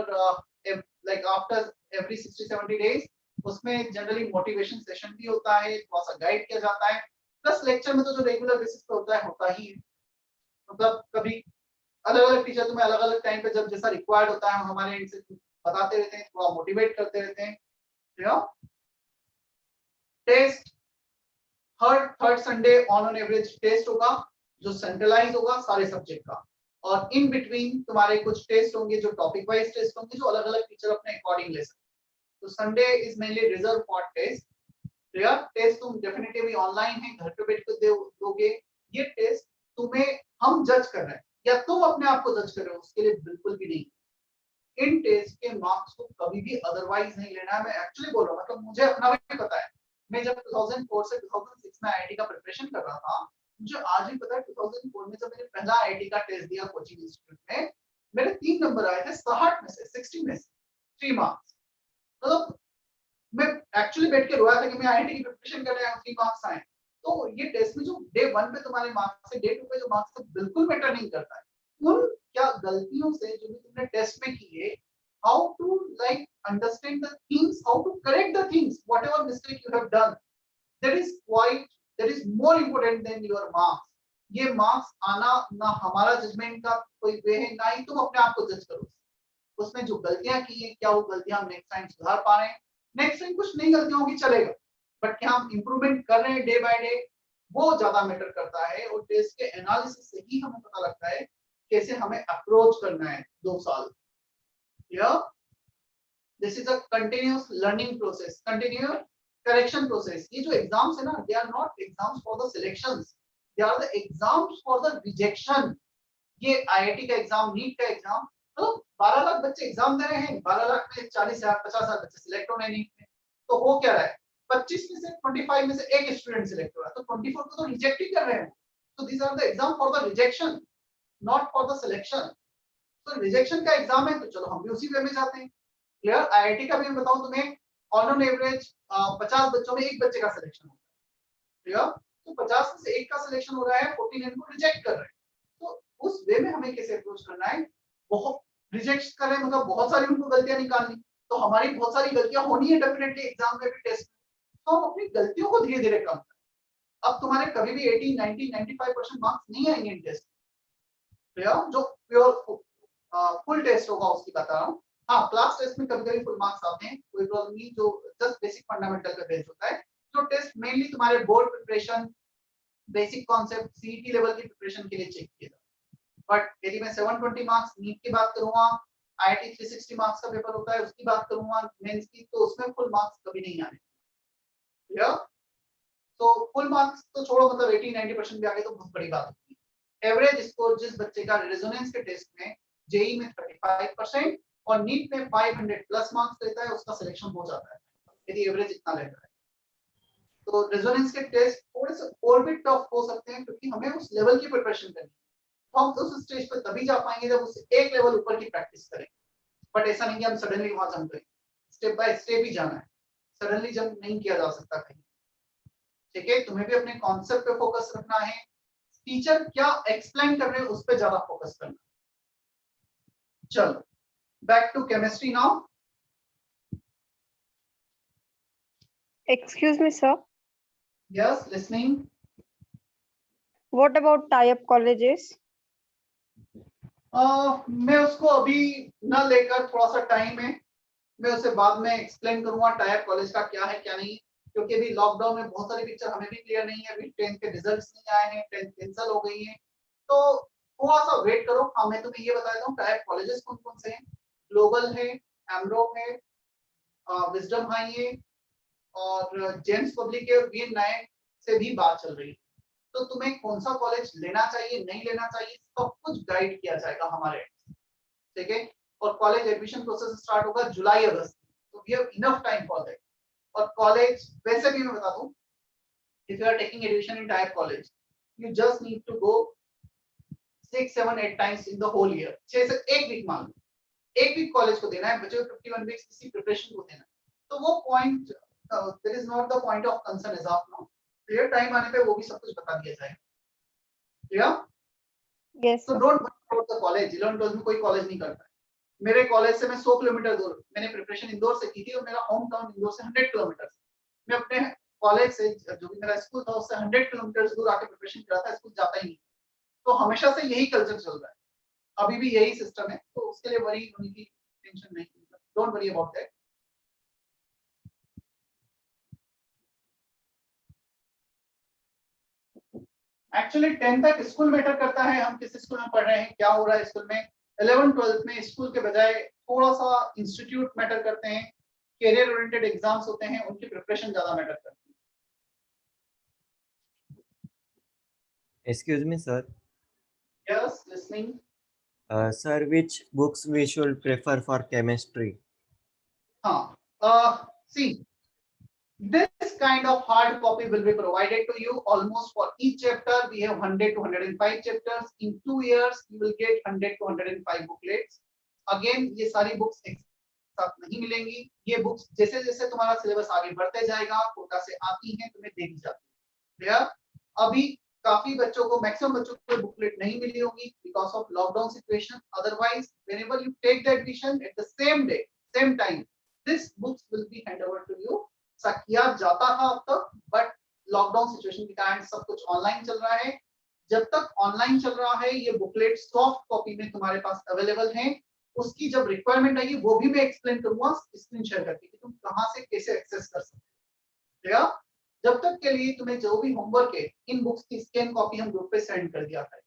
like after every 60-70 days. उसमें जनरली मोटिवेशन सेशन भी होता है, थोड़ा सा गाइड किया जाता है. प्लस लेक्चर में तो जो रेगुलर बेसिस पे होता ही है. मतलब कभी अलग अलग टीचर तुम्हें अलग अलग टाइम पे जब जैसा रिक्वायर्ड होता है हमारे एंड से बताते रहते हैं, थोड़ा मोटिवेट करते रहते हैं. Test third Sunday on average test होगा जो सेंट्रलाइज होगा सारे सब्जेक्ट का. और इन बिटवीन तुम्हारे कुछ टेस्ट होंगे जो टॉपिक वाइज टेस्ट होंगे जो अलग अलग टीचर अपने अकॉर्डिंग ले सकते. तो Sunday is mainly reserve for test. Test तुम डेफिनेटली ऑनलाइन है, घर पे बैठ कर दोगे. ये टेस्ट तुम्हें हम जज कर रहे हैं या तुम अपने आप को जज कर रहे हो, उसके लिए बिल्कुल भी नहीं. इन टेस्ट के मार्क्स को कभी भी अदरवाइज नहीं लेना है. मैं एक्चुअली बोल रहा हूँ, मतलब मुझे अपना भी पता है. मैं जब 2004 से 2006 में आईआईटी का प्रिपरेशन कर रहा था, मुझे आज भी पता है 2004 में जब मैंने पहला आईआईटी का टेस्ट दिया कोचिंग इंस्टीट्यूट में, मेरे 3 नंबर आए थे 60 में से 60 में से 3 मार्क्स. मतलब मैं एक्चुअली बैठ के रोया था कि मैं आईआईटी की प्रिपरेशन कर रहा हूं, 3 मार्क्स आए. तो ये टेस्ट में जो डे 1 पे तुम्हारे मार्क्स से डे 2 पे जो मार्क्स से बिल्कुल मैटर नहीं करता है. उन क्या गलतियों से जो भी तुमने टेस्ट में किए, how to like understand the things, how to correct the things, whatever mistake you have done, that is more important than your marks. ये मार्क्स आना ना हमारा जजमेंट का कोई वे है, ना ही तुम अपने आप को जज करो. उसमें जो गलतियां की है, क्या वो गलतियां हम नेक्स्ट टाइम सुधार पा रहे हैं. नेक्स्ट टाइम कुछ नई गलतियां होगी चलेगा, बट क्या हम इंप्रूवमेंट कर रहे हैं डे बाय डे, वो ज्यादा मैटर करता है. और टेस्ट के एनालिसिस से ही हमें पता लगता है कैसे हमें अप्रोच करना है 2 साल. This is a continuous learning process, continuous correction process. ये जो एग्जाम्स है ना, they are not exams for the selections, they are the exams for the rejection. ये आईआईटी का एग्जाम, नीट का एग्जाम, मतलब 12 लाख बच्चे एग्जाम दे रहे हैं, 12 लाख में 40,000 50,000 बच्चे सिलेक्ट होने नीट में. तो हो क्या रहा है, 25 में से 25 में से एक स्टूडेंट सिलेक्ट हो रहा है, तो 24 को तो रिजेक्ट ही कर रहे हैं. तो these are the exam for the rejection, not for the selection. तो रिजेक्शन का एग्जाम है तो चलो हम भी उसी वे में जाते हैं. क्लियर. आईआईटी का भी मैं बताऊं तुम्हें, ऑन एवरेज 50 बच्चों में एक बच्चे का सिलेक्शन होता है. क्लियर. तो 50 में से एक का सिलेक्शन हो रहा है, 14 इनको रिजेक्ट कर रहे हैं. तो उस वे में हमें कैसे अप्रोच करना है, बहुत रिजेक्ट कर रहे हैं मतलब बहुत सारी उनको गलतियां निकालनी, तो हमारी बहुत सारी गलतियां होनी है डेफिनेटली एग्जाम में भी, टेस्ट में. तो हम अपनी गलतियों को धीरे धीरे कम करें. अब तुम्हारे कभी भी 80 90 95% मार्क्स नहीं आएंगे इन टेस्ट. क्लियर. जो प्योर फुल टेस्ट होगा उसकी बता रहा हूँ. हाँ, क्लास टेस्ट में कभी-कभी फुल मार्क्स आते हैं, कोई प्रॉब्लम नहीं, जो जस्ट बेसिक फंडामेंटल पे बेस्ड होता है. जो टेस्ट मेनली तुम्हारे board preparation, basic concept, CET level की प्रिपरेशन के लिए चेक किया जाता है. बट यदि मैं 720 मार्क्स नीट की बात करूंगा, आईआईटी 360 मार्क्स का पेपर होता है उसकी बात करूंगा मेंस की, तो उसमें फुल मार्क्स कभी नहीं आने. क्लियर. तो फुल मार्क्स तो छोड़ो, मतलब 80-90% भी आ गए तो बहुत बड़ी बात होती है. एवरेज स्कोर जिस बच्चे का रेजोनेंस के टेस्ट में जेई में 35% और नीट में 500 प्लस मार्क्स लेता है, उसका सिलेक्शन हो जाता है यदि एवरेज इतना लेता है. तो रेजोनेंस के टेस्ट थोड़े से और भी टफ हो सकते हैं क्योंकि हमें उस लेवल की प्रिपरेशन करनी है. तो हम उस स्टेज पर तभी जा पाएंगे जब उससे एक लेवल ऊपर की प्रैक्टिस करें. बट ऐसा नहीं कि हम सडनली वहां जंप करें, स्टेप बाय स्टेप ही जाना है. सडनली जंप नहीं किया जा सकता कहीं. ठीक है. तुम्हें भी अपने कॉन्सेप्ट पे फोकस रखना है, टीचर क्या एक्सप्लेन कर रहे हैं उस पर ज्यादा फोकस करना. चलो back to chemistry now. Excuse me, sir. Yes, listening. What about tie-up colleges? मैं उसको अभी न लेकर, थोड़ा सा टाइम है, मैं उसे बाद में एक्सप्लेन करूंगा टाइप कॉलेज का क्या है क्या नहीं, क्योंकि अभी लॉकडाउन में बहुत सारी पिक्चर हमें भी क्लियर नहीं है. अभी 10th के रिजल्ट्स नहीं आए हैं, 10th कैंसिल हो गई है, तो थोड़ा सा वेट करो. हाँ, मैं तुम्हें ये बता देता हूँ टाइप कॉलेजेस कौन कौन से हैं. ग्लोबल है, एमरो है, विजडम हाई है और जेम्स पब्लिक है. ये नए से भी बात चल रही है, तो तुम्हें कौन सा कॉलेज लेना चाहिए नहीं लेना चाहिए सब कुछ गाइड किया जाएगा हमारे. ठीक है. और कॉलेज एडमिशन प्रोसेस स्टार्ट होगा जुलाई अगस्त, तो we have enough time for that. और कॉलेज वैसे भी मैं बता दूं, if you are taking admission in type college you just need to go 6 7 8 times in the whole year. 6 से 1 वीक मान लो, 1 वीक कॉलेज को देना है, बचे 51 वीक्स किसी प्रिपरेशन को देना है. तो वो point there is not the point of concern as of now. Clear, time आने पे वो भी सब कुछ बता दिया जाएगा। क्लियर? Yes, तो sir. Don't worry about the college. 11 12 में कोई कॉलेज नहीं करता है। मेरे कॉलेज से मैं 100 किलोमीटर दूर, मैंने प्रिपरेशन इंदौर से की थी और मेरा होम टाउन इंदौर से 100 किलोमीटर। मैं अपने कॉलेज से जो भी मेरा स्कूल था उससे 100 किलोमीटर दूर आके प्रिपरेशन कर रहा था, स्कूल जाता ही नहीं। तो हमेशा से यही कल्चर चल रहा है, अभी भी यही सिस्टम है, तो उसके लिए वरी होने की टेंशन नहीं, don't worry about that. Actually 10 तक स्कूल मैटर करता है, हम किस स्कूल में पढ़ रहे हैं, क्या हो रहा है स्कूल में। 11 12 में स्कूल के बजाय थोड़ा सा इंस्टीट्यूट मैटर करते हैं, कैरियर ओरिएंटेड एग्जाम्स होते हैं, उनकी प्रिपरेशन ज्यादा मैटर करती है। Excuse me, sir. Yes, listening. Sir, which books we should prefer for chemistry? See, this kind of hard copy will be provided to you almost for each chapter. We have 100 to 105 chapters. In 2 years, you will get 100 to 105 booklets. Again, ये सारी books एक साथ नहीं मिलेंगी। ये books जैसे जैसे तुम्हारा सिलेबस आगे बढ़ते जाएगा, कोटा से आती हैं, तुम्हें दे दी जाती है। अभी काफी बच्चों को, मैक्सिमम बच्चों को बुकलेट नहीं मिली होगी because of lockdown situation. Otherwise whenever you take the admission at the same day, same time, this books will be hand over to you. ऐसा किया जाता था अब तक, बट लॉकडाउन सिचुएशन के कारण सब कुछ ऑनलाइन चल रहा है। जब तक ऑनलाइन चल रहा है, ये बुकलेट सॉफ्ट कॉपी में तुम्हारे पास अवेलेबल हैं। उसकी जब रिक्वायरमेंट आएगी वो भी मैं एक्सप्लेन करूंगा स्क्रीन शेयर करके कि तुम कहां से कैसे एक्सेस कर सकते हो। जब तक के लिए तुम्हें जो भी होमवर्क है, इन बुक्स की स्कैन कॉपी हम ग्रुप पे सेंड कर दिया है।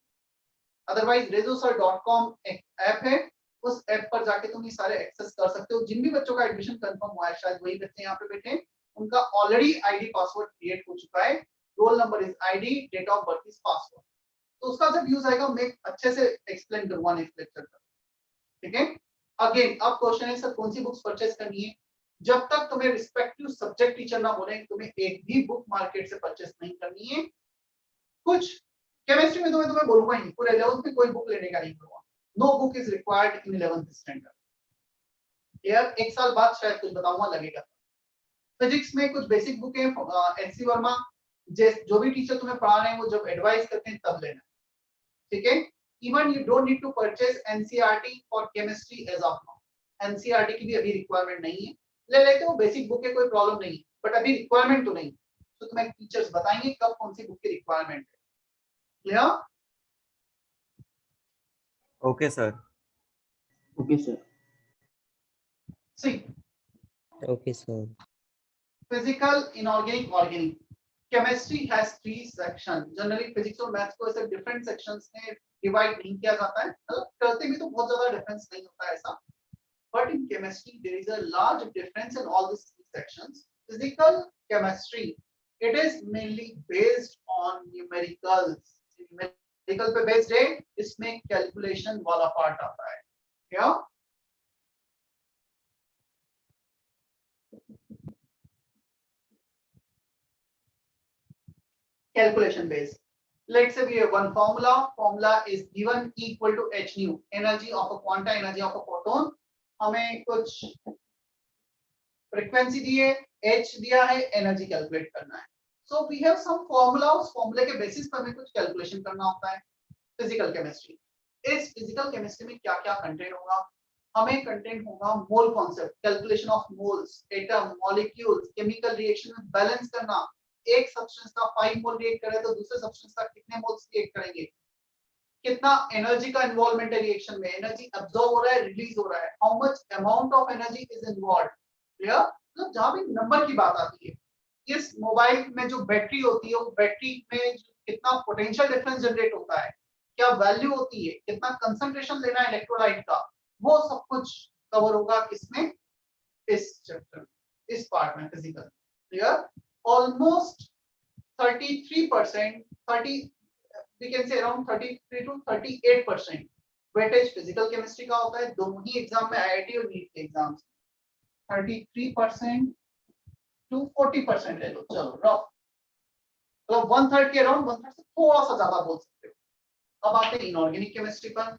अदरवाइज rezosir.com एक ऐप है, उस ऐप पर जाके तुम ये सारे एक्सेस कर सकते हो। जिन भी बच्चों का एडमिशन कंफर्म हुआ है, शायद वही बच्चे यहाँ पे बैठे, उनका ऑलरेडी आईडी पासवर्ड क्रिएट हो चुका है। Roll number is ID, date of birth is password. तो उसका जब यूज आएगा मैं अच्छे से एक्सप्लेन करूंगा नेक्स्ट लेक्चर तक। ठीक है, अगेन अब क्वेश्चन है सर कौन सी बुक्स परचेज करनी है। जब तक तुम्हें रिस्पेक्टिव सब्जेक्ट टीचर ना बोले, तुम्हें एक भी बुक मार्केट से परचेज नहीं करनी है। कुछ केमिस्ट्री में तुम्हें बोलूंगा ही, पूरे 11th में कोई बुक लेने का नहीं बोलूंगा। No book is required in 11th standard. यार एक साल बाद शायद कुछ बताऊंगा, लगेगा। फिजिक्स में कुछ बेसिक बुक है, एचसी वर्मा, जो भी टीचर तुम्हें पढ़ा रहे हैं वो जब एडवाइस करते हैं तब लेना। ठीक है, even you don't need to purchase NCERT for chemistry as of now. NCERT की भी अभी रिक्वायरमेंट नहीं है, ले लेते हो, बेसिक बुक है, कोई प्रॉब्लम नहीं, बट अभी रिक्वायरमेंट तो नहीं। तो तुम्हें टीचर्स बताएंगे कब कौन सी बुक की रिक्वायरमेंट है। Clear? Okay, sir. Okay, sir. See, Okay, sir. Physical, inorganic, organic. Chemistry has 3 section. Generally physics और मैथ्स को ऐसे डिफरेंट सेक्शंस में डिवाइड नहीं किया जाता है, मतलब करते भी तो बहुत ज्यादा डिफरेंस नहीं होता है ऐसा, but in chemistry there is a large difference in all this sections. Physical chemistry, it is mainly based on numericals. Numerical पे बेस्ड है, इसमें कैलकुलेशन वाला पार्ट आता है। क्या? calculation based. Let's say we have one formula. Formula is given equal to h nu, energy of a quanta, energy of a photon. हमें कुछ frequency दी है, h दिया है, एनर्जी कैलकुलेट करना है। So we have some formula, उस फॉर्मूले के बेसिस पर हमें कुछ कैलकुलेशन करना होता है। फिजिकल केमिस्ट्री, इस फिजिकल केमिस्ट्री में क्या क्या कंटेंट होगा? हमें कंटेंट होगा mole concept, calculation of moles, atom, molecules, chemical reaction में बैलेंस करना। एक सब्सटेंस का 5 मोल रिएक्ट करे तो दूसरे सब्सटेंस का कितने मोल्स रिएक्ट करेंगे, कितना एनर्जी का इन्वॉल्वमेंट है रिएक्शन में, एनर्जी अब्सॉर्ब हो रहा है, रिलीज हो रहा है, how much amount of energy is involved. Clear? मतलब जहां भी नंबर की बात आती है, इस मोबाइल में जो बैटरी होती है, वो बैटरी में कितना पोटेंशियल डिफरेंस जनरेट होता है, क्या वैल्यू होती है, कितना कंसंट्रेशन लेना है इलेक्ट्रोलाइट का, वो सब कुछ कवर होगा किसमें, इस चैप्टर, इस पार्ट में physical. Clear? Almost 33%, 30 we can say around 33 to 38% weightage physical chemistry का होता है। दोनों ही एग्जाम में, आईआईटी और नीट के एग्जाम्स, 33% to 40% ले लो, चलो रफ, तो 1/3 के अराउंड, 1/3 से थोड़ा सा ज्यादा बोल सकते हो। अब आते हैं इनऑर्गेनिक केमिस्ट्री पर।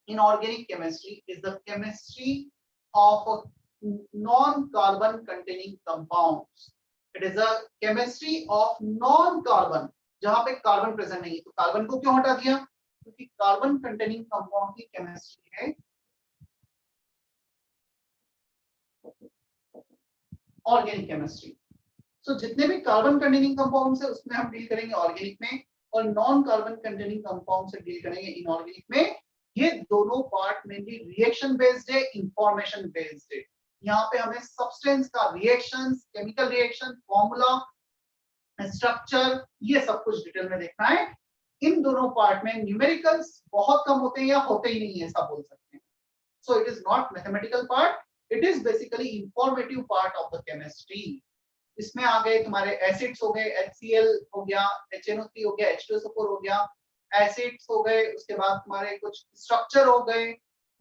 Inorganic chemistry is the chemistry of non-carbon containing compounds. It is a chemistry of non-carbon, जहां पे कार्बन प्रेजेंट नहीं है। तो कार्बन को क्यों हटा दिया? क्योंकि कार्बन कंटेनिंग कंपाउंड की केमिस्ट्री है ऑर्गेनिक केमिस्ट्री। सो जितने भी कार्बन कंटेनिंग कंपाउंड्स है उसमें हम डील करेंगे ऑर्गेनिक में, और नॉन कार्बन कंटेनिंग कंपाउंड से डील करेंगे इनऑर्गेनिक में। ये दोनों पार्ट मेनली रिएक्शन बेस्ड है, इंफॉर्मेशन बेस्ड है। यहाँ पे हमें सब्सटेंस का reaction, chemical reaction, formula, structure, ये सब कुछ डिटेल में देखना है। इन दोनों पार्ट में न्यूमेरिकल्स बहुत कम होते हैं या होते ही नहीं है, ऐसा बोल सकते हैं। So it is not mathematical part, it is basically informative part of the chemistry. इसमें आ गए तुम्हारे एसिड्स हो गए, HCl हो गया, HNO3 हो गया, H2SO4 हो गया, एसिड्स हो गए, उसके बाद तुम्हारे कुछ स्ट्रक्चर हो गए,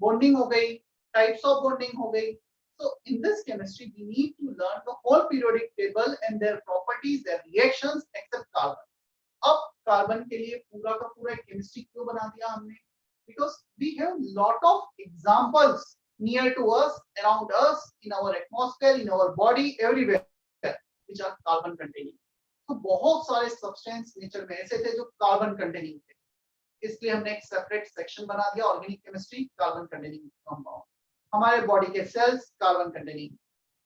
बॉन्डिंग हो गई, टाइप्स ऑफ बॉन्डिंग हो गई। So in this chemistry we need to learn the whole periodic table and their properties, their reactions except carbon. अब कार्बन के लिए पूरा का पूरा केमिस्ट्री क्यों बना दिया हमने? Because we have lot of examples near to us, around us, in our atmosphere, in our body, everywhere, which are carbon containing. तो बहुत सारे सब्सटेंस नेचर में ऐसे थे जो कार्बन कंटेनिंग थे, इसलिए हमने एक सेपरेट सेक्शन बना दिया organic chemistry, carbon containing compound. हमारे बॉडी के cells carbon containing,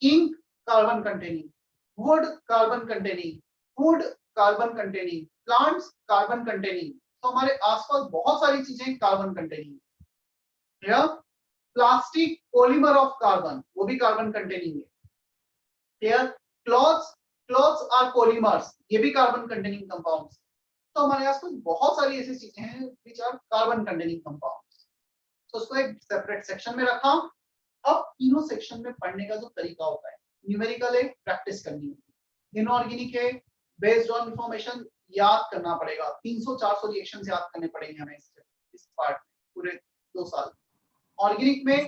ink carbon containing, wood carbon containing, food carbon containing, plants carbon containing. तो हमारे आसपास बहुत सारी चीजें कार्बन कंटेनिंग है। प्लास्टिक पॉलीमर ऑफ कार्बन, वो भी कार्बन कंटेनिंग है। क्लॉथ्स आर पॉलीमर्स, ये भी कार्बन कंटेनिंग कंपाउंड्स। तो हमारे आसपास बहुत सारी ऐसी चीजें हैं which are carbon containing compounds. तो उसको एक सेपरेट सेक्शन में रखा। अब तीनों सेक्शन में पढ़ने का जो तरीका होता है, न्यूमेरिकल है, प्रैक्टिस करनी होगी, इनऑर्गेनिक है, बेस्ड ऑन इंफॉर्मेशन, याद करना पड़ेगा, 300-400 रिएक्शंस याद करने पड़ेंगे हमें इस पार्ट में पूरे 2 साल। ऑर्गेनिक में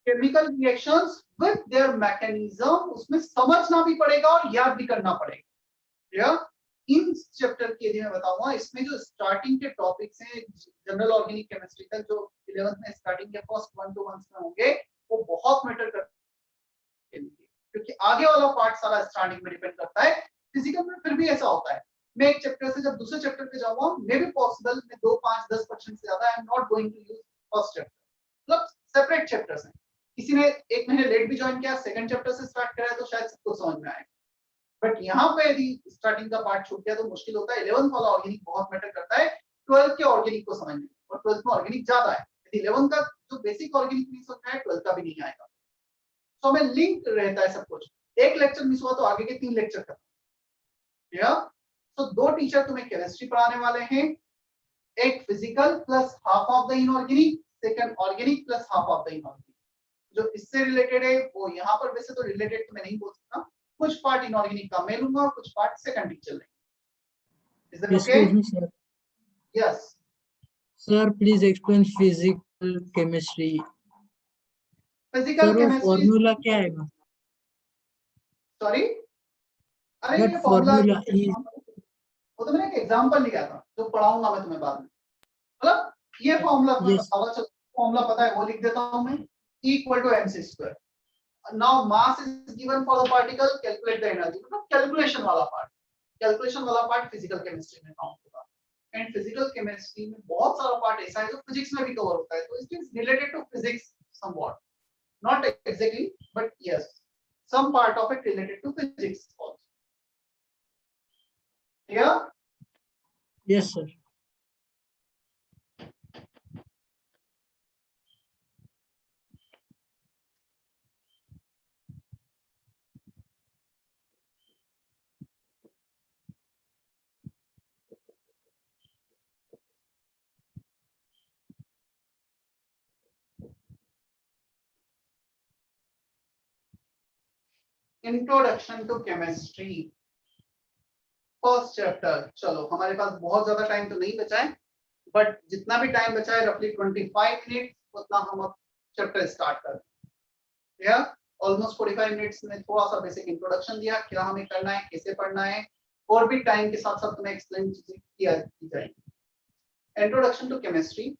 chemical reactions with their mechanism, उसमें समझना भी पड़ेगा और याद भी करना पड़ेगा। इन चैप्टर के लिए मैं बताऊंगा, इसमें जो स्टार्टिंग के टॉपिक्स हैं जनरल ऑर्गेनिक केमिस्ट्री तक, जो 11th में स्टार्टिंग के फर्स्ट 1 2 मंथ्स में होंगे, वो बहुत मैटर करते हैं, क्योंकि आगे वाला पार्ट सारा स्टार्टिंग में डिपेंड करता है। फिजिकल में फिर भी ऐसा होता है, मैं एक चैप्टर से जब दूसरे चैप्टर पे जाऊंगा, मे बी पॉसिबल मैं 2 5 10% से ज्यादा I am not going to use first chapter, मतलब सेपरेट चैप्टर्स हैं। किसी ने 1 महीने लेट भी ज्वाइन किया, सेकंड चैप्टर से स्टार्ट करा तो शायद सबको समझ में आए, बट यहाँ पे यदि स्टार्टिंग का पार्ट छूट गया तो मुश्किल होता है। 11th वाला ऑर्गेनिक बहुत मैटर करता है 12th के ऑर्गेनिक को समझने में, और 12th में ऑर्गेनिक ज्यादा है। यदि 11th का जो बेसिक ऑर्गेनिक नहीं समझ में आए, 12th का भी नहीं आएगा। तो हमें लिंक रहता है सब कुछ, एक लेक्चर मिस हुआ तो आगे के 3 लेक्चर खत्म। तो 2 टीचर तुम्हें केमिस्ट्री पढ़ाने वाले हैं, एक physical plus half of the inorganic, second organic plus half of the inorganic. जो इससे रिलेटेड है वो यहाँ पर वैसे तो रिलेटेड तो मैं नहीं बोल सकता, कुछ पार्ट इनऑर्गेनिक का मैं लूंगा और कुछ पार्ट सेकंड टीचर लेंगे। Is that okay? Excuse me, sir. Yes. Sir, please explain physical chemistry. Physical Sir, वो chemistry. formula क्या है? Sorry? अरे That ये फॉर्मूला formula is. वो तो मैंने एक एग्जांपल लिया था जो पढ़ाऊंगा मैं तुम्हें बाद में। मतलब ये फॉर्मूला फॉर्मूला पता है, वो लिख देता हूं मैं, E=mc²। Now mass is given for the particle, calculate the energy, मतलब कैलकुलेशन वाला पार्ट फिजिकल केमिस्ट्री में काउंट होगा। एंड फिजिकल केमिस्ट्री में बहुत सारा पार्ट ऐसा है जो फिजिक्स में भी कवर होता है, तो it is related to physics somewhat, not exactly, but yes, some part of it related to physics also. Yeah? Yes, sir. Introduction to chemistry first chapter. चलो हमारे पास बहुत ज्यादा टाइम तो नहीं बचा है, बट जितना भी टाइम बचा है रफली 25 मिनट, उतना हम अब चैप्टर स्टार्ट कर रहे हैं। ऑलमोस्ट 45 मिनट्स में थोड़ा सा बेसिक इंट्रोडक्शन दिया, क्या हमें करना है, कैसे पढ़ना है, और भी टाइम के साथ साथ तुम्हें एक्सप्लेन किया जाएगी। Introduction to chemistry,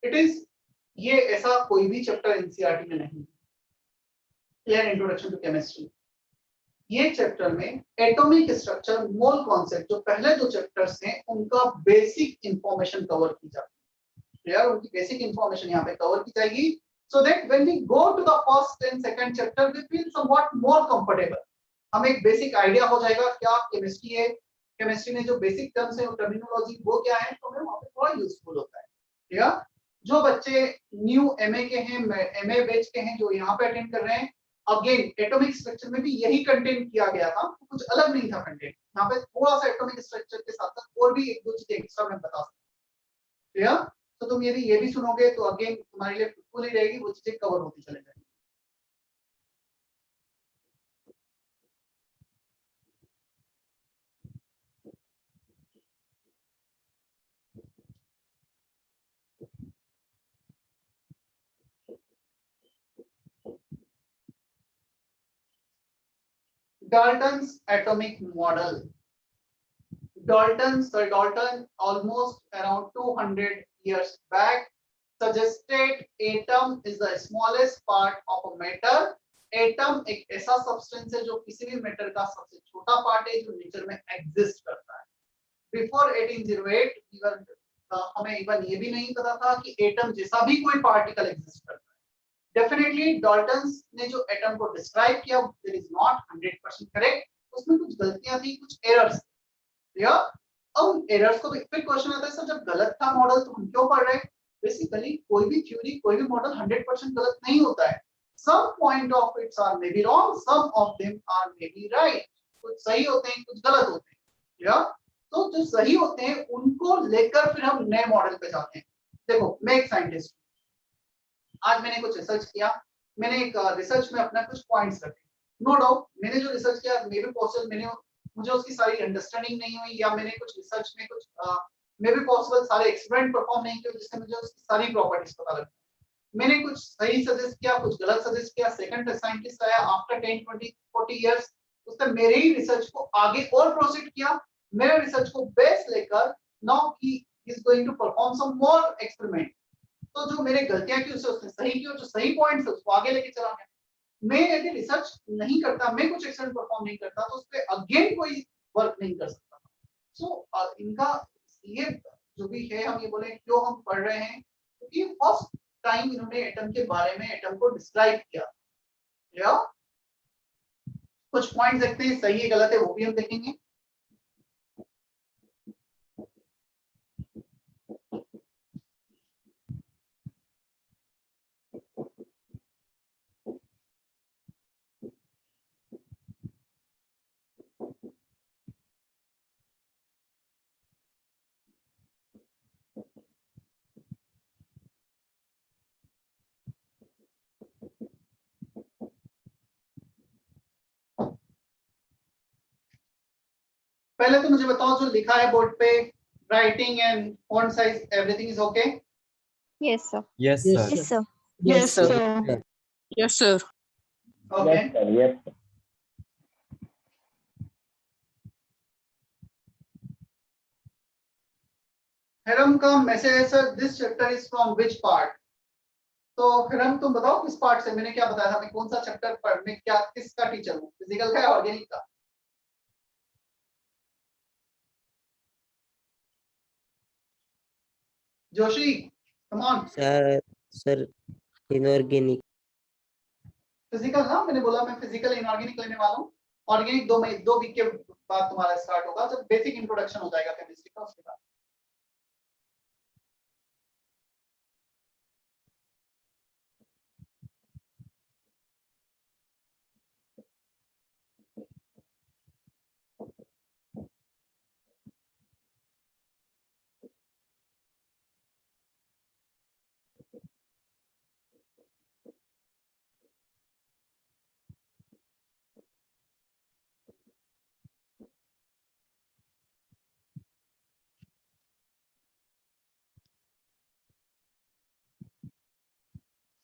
it is, ये ऐसा कोई भी चैप्टर एनसीईआरटी में नहीं, क्लियर इंट्रोडक्शन टू केमिस्ट्री। ये चैप्टर में एटॉमिक स्ट्रक्चर, मोल कॉन्सेप्ट, जो पहले दो चैप्टर्स हैं उनका बेसिक इंफॉर्मेशन कवर की जाती है। क्लियर, उनकी बेसिक इंफॉर्मेशन यहाँ पे कवर की जाएगी, so that when we go to the first and second chapter we feel somewhat more comfortable। हमें एक बेसिक आइडिया हो जाएगा क्या केमिस्ट्री है, केमिस्ट्री में जो बेसिक टर्म्स है, टर्मिनोलॉजी वो क्या है, तो हमें वहाँ पे थोड़ा यूजफुल होता है। ठीक है, जो बच्चे न्यू एमए के हैं, एमए बैच के हैं, जो यहाँ पे अटेंड कर रहे हैं, अगेन एटॉमिक स्ट्रक्चर में भी यही कंटेंट किया गया था, कुछ अलग नहीं था कंटेंट। यहाँ पे थोड़ा सा एटॉमिक स्ट्रक्चर के साथ साथ और भी एक दो चीजें एक्स्ट्रा मैं बता सकता हूँ। तो तुम यदि ये भी सुनोगे तो अगेन तुम्हारे लिए फुल ही रहेगी, वो चीजें कवर होती चले जाएंगी। Dalton's atomic model. Dalton almost around 200 years back suggested atom is the smallest part of a matter। Atom एक ऐसा सब्सटेंस है जो किसी भी मैटर का सबसे छोटा पार्ट है जो नेचर में एग्जिस्ट करता है। बिफोर 1808 इवन हमें इवन ये भी नहीं पता था कि एटम जैसा भी कोई पार्टिकल एग्जिस्ट करता है। डेफिनेटली डाल्टन ने जो एटम को डिस्क्राइब किया इट इज नॉट 100% करेक्ट, उसमें कुछ गलतियां थी, कुछ एरर्स थे। अब एरर्स को फिर क्वेश्चन आता है सर जब गलत था मॉडल तो हम क्यों पढ़ रहे हैं। बेसिकली कोई भी थ्योरी, कोई भी मॉडल 100% गलत नहीं होता है। some point of it are maybe wrong, some of them are maybe right। कुछ सही होते हैं, कुछ गलत होते हैं। या तो जो सही होते हैं उनको लेकर फिर हम नए मॉडल पे जाते हैं। देखो मैं एक साइंटिस्ट, आज मैंने कुछ रिसर्च किया, मैंने एक रिसर्च में अपना कुछ पॉइंट्स रखे। नो डाउट मैंने जो रिसर्च किया मे बी पॉसिबल मुझे उसकी सारी अंडरस्टैंडिंग नहीं हुई, या मैंने कुछ रिसर्च में कुछ मे बी पॉसिबल सारे एक्सपेरिमेंट परफॉर्म नहीं किए जिससे मुझे उसकी सारी प्रॉपर्टीज पता लग। मैंने कुछ सही सजेस्ट किया, कुछ गलत सजेस्ट किया। सेकंड साइंटिस्ट आया आफ्टर 10 20 40 इयर्स, उसने मेरे ही रिसर्च को आगे और प्रोसीड किया, मेरे रिसर्च को बेस लेकर now he is going to perform some more experiment. तो जो मेरे गलतियां की उसे उसने सही की और जो सही पॉइंट्स है उसको आगे लेके चला गया। मैं यदि रिसर्च नहीं करता, मैं कुछ एक्सपेरिमेंट परफॉर्म नहीं करता तो उस पे अगेन कोई वर्क नहीं कर सकता। सो इनका ये जो भी है, हम ये बोले क्यों हम पढ़ रहे हैं क्योंकि फर्स्ट टाइम इन्होंने एटम के बारे में, एटम को डिस्क्राइब किया। या कुछ पॉइंट्स देखते हैं, सही है गलत है वो भी हम देखेंगे। पहले तो मुझे बताओ जो लिखा है बोर्ड पे, writing and font size everything is okay? Yes, sir. Yes, Yes, sir. Yes, sir. Yes, sir. sir. Yes, sir. Okay. Yes, sir. Yes, sir. Hiram का मैसेज है sir this chapter is from which part. तो Hiram तुम बताओ किस part से, मैंने क्या बताया था, मैं कौन सा चैप्टर पर, मैं क्या किसका टीचर हूँ, फिजिकल का या ऑर्गेनिक का? Joshi come on. Sir, inorganic. Physical ना, मैंने बोला मैं फिजिकल इनऑर्गेनिक लेने वाला हूँ। ऑर्गेनिक 2 वीक के बाद तुम्हारा स्टार्ट होगा, जब बेसिक इंट्रोडक्शन हो जाएगा केमिस्ट्री का उसके बाद।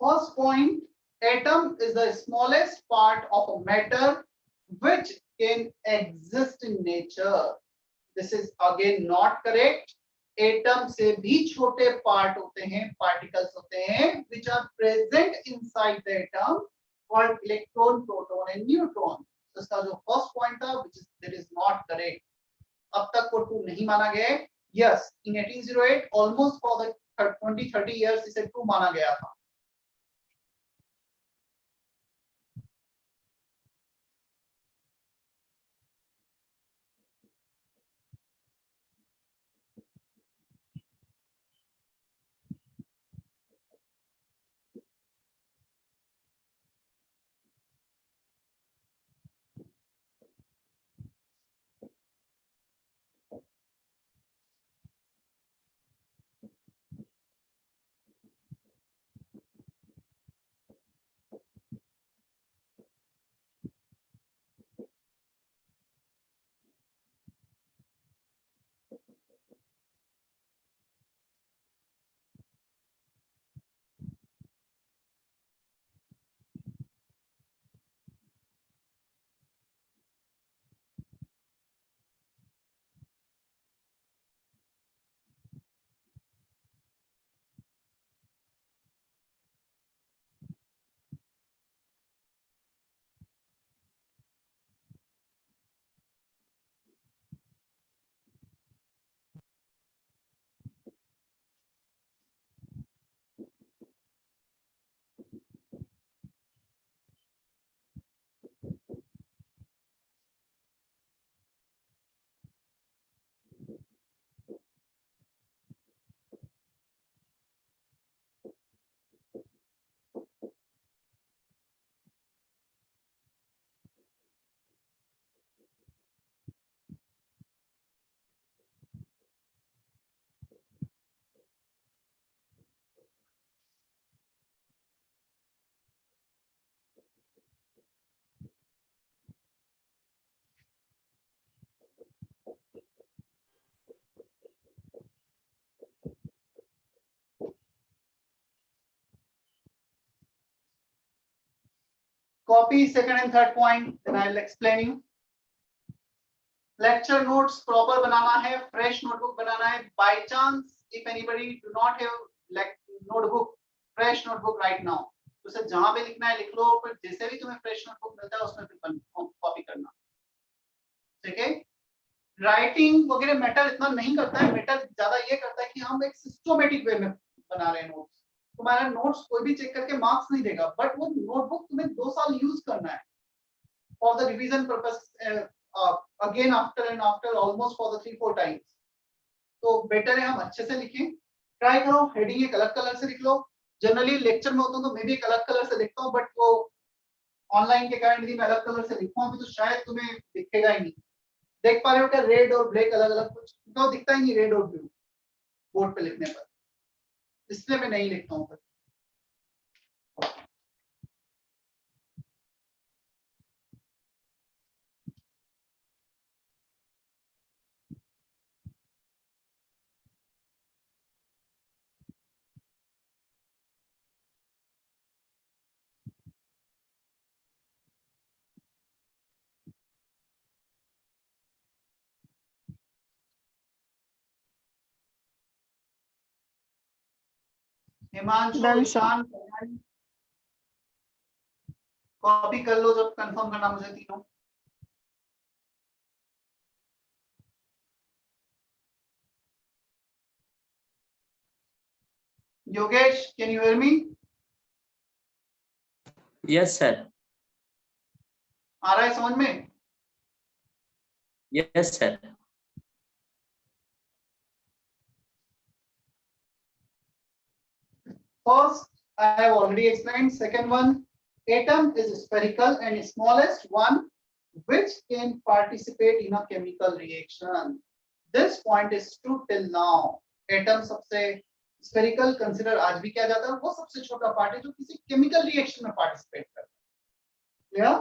First point, atom is the smallest part of a matter which can exist in nature. This is again not correct. Atom से भी छोटे पार्ट होते हैं, पार्टिकल्स होते हैं which are present inside the atom called electron, proton and neutron. तो इसका जो फर्स्ट पॉइंट था which is that is not correct. अब तक वो ट्रू नहीं माना गया है. Yes, in 1808 almost for the 20-30 years इसे ट्रू माना गया था. Copy second and third point, then I will explain you. Lecture notes proper बनाना है, fresh notebook बनाना है. By chance, if anybody do not have like notebook, fresh notebook right now, तो उसे जहाँ पे लिखना है लिख लो, पर जैसे भी तुम्हें fresh notebook मिलता है उसमें फिर कॉपी करना. ठीक है? राइटिंग वगैरह मैटर इतना नहीं करता है. मैटर ज्यादा ये करता है कि हम एक सिस्टमेटिक वे में बना रहे हैं नोट्स. तुम्हारा नोट्स कोई भी चेक करके मार्क्स नहीं देगा, बट वो नोटबुक तुम्हें 2 साल यूज करना है for the revision purpose, again after and after almost for the 3-4 times. तो बेटर है हम अच्छे से लिखें. ट्राई करो हेडिंग एक अलग कलर से लिख लो. जनरली लेक्चर में होता हूँ तो मैं भी एक अलग कलर से लिखता हूँ, बट वो ऑनलाइन के कारण यदि मैं अलग कलर से लिखूँ अभी तो शायद तुम्हें दिखेगा ही नहीं. देख पा रहे हो क्या रेड और ब्लैक अलग अलग कुछ तो दिखता ही नहीं रेड और ब्लू बोर्ड पे लिखने पर, इसलिए मैं नहीं लिखता हूँ. हिमांशु, ईशान, कॉपी कर लो जब कंफर्म करना मुझे तीनों. Yogesh, can you hear me? Yes sir. आ रहा है समझ में? Yes sir. First, I have already explained. Second one, atom is spherical and smallest one which can participate in a chemical reaction. This point is true till now. Atom सबसे spherical consider आज भी किया जाता है, वो सबसे छोटा part है जो किसी chemical reaction में participate करता है. Clear?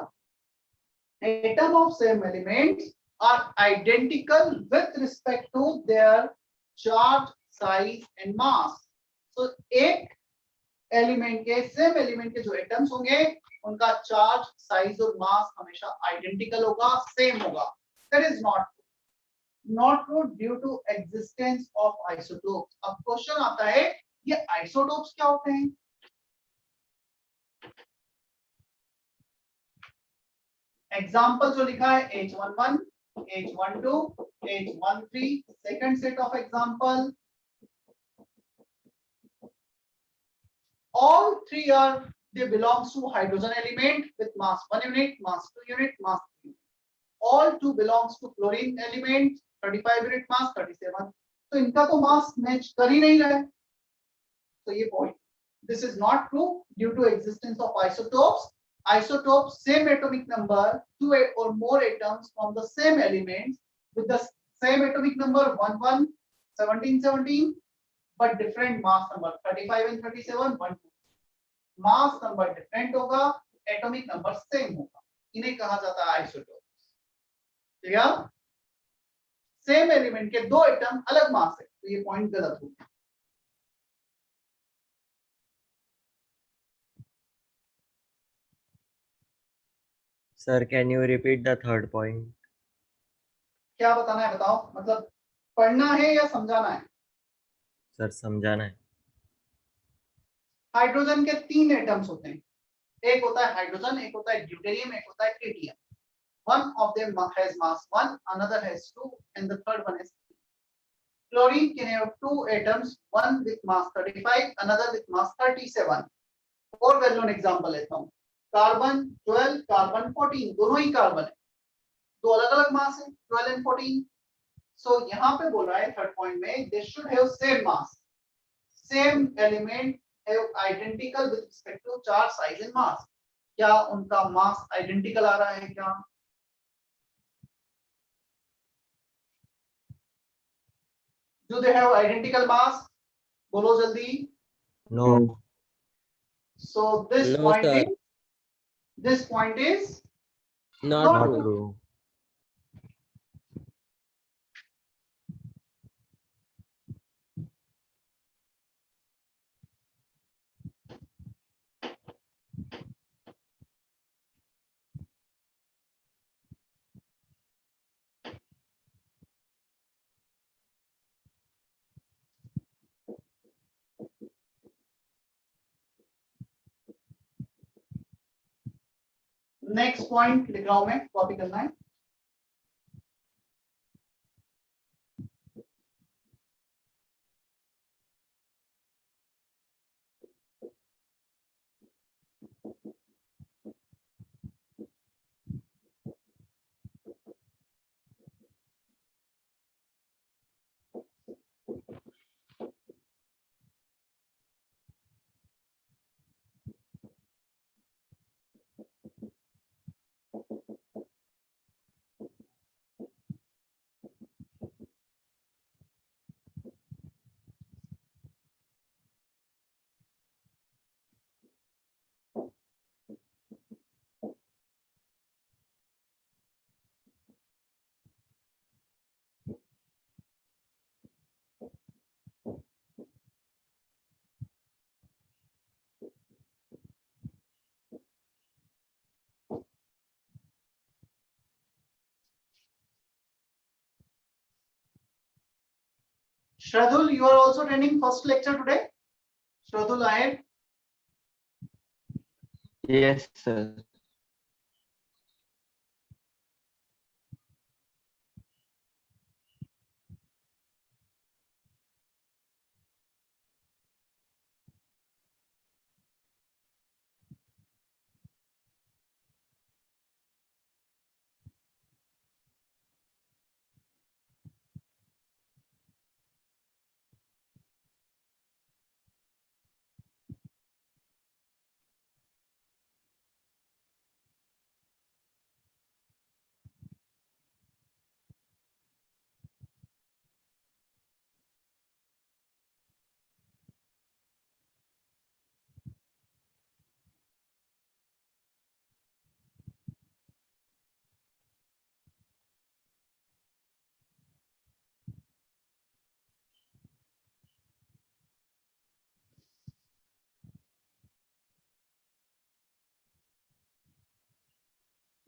Atom of same elements are identical with respect to their charge, size and mass. So एक एलिमेंट के सेम एलिमेंट के जो एटम्स होंगे उनका चार्ज, साइज और मास हमेशा आइडेंटिकल होगा, सेम होगा. That is not true due to existence of isotopes. अब क्वेश्चन आता है ये आइसोटोप्स क्या होते हैं? एग्जाम्पल जो लिखा है H11, H12, H13, second set of example. All three are, they belongs to hydrogen element with mass 1 unit, mass 2 unit, mass 3 unit. All two belongs to chlorine element, 35 unit mass, 37. तो इनका तो मास match कर ही नहीं रहा है, तो ये point. This is not true due to existence of isotopes. Isotopes, same atomic number, two or more atoms from the same elements with the same atomic number 11, 17, 17, but different mass number 35 and 37, 1, 2. Mass number different होगा, atomic number same होगा, इन्हें कहा जाता है isotopes. ठीक है, same element के दो एटम अलग मास है, तो ये पॉइंट गलत हो गया. Sir, can you repeat the third point? क्या बताना है बताओ, मतलब पढ़ना है या समझाना है? Sir, समझाना है. हाइड्रोजन के तीन एटम्स होते हैं, एक होता है हाइड्रोजन, एक होता है ड्यूटेरियम, एक होता है tritium. One of them has mass 1, another has 2, and the third one is 3. Chlorine can have two atoms, one with mass 35, another with mass 37. और वेल नोन एग्जांपल लेता हूँ, कार्बन 12, कार्बन 14, दोनों ही कार्बन है, दो अलग अलग मास है 12 and 14. सो यहाँ पे बोल रहा है थर्ड पॉइंट में, they should have same mass, same element have identical with respect to charge, size and mass. क्या उनका मास आइडेंटिकल आ रहा है क्या? Do they have identical mass? बोलो जल्दी. No. So this No, point sir. is, this point is Not Not true. true. Next point लिख रहा हूं मैं, कॉपी करना है. Shradul, you are also attending first lecture today? Shradul Ahir. Yes, sir.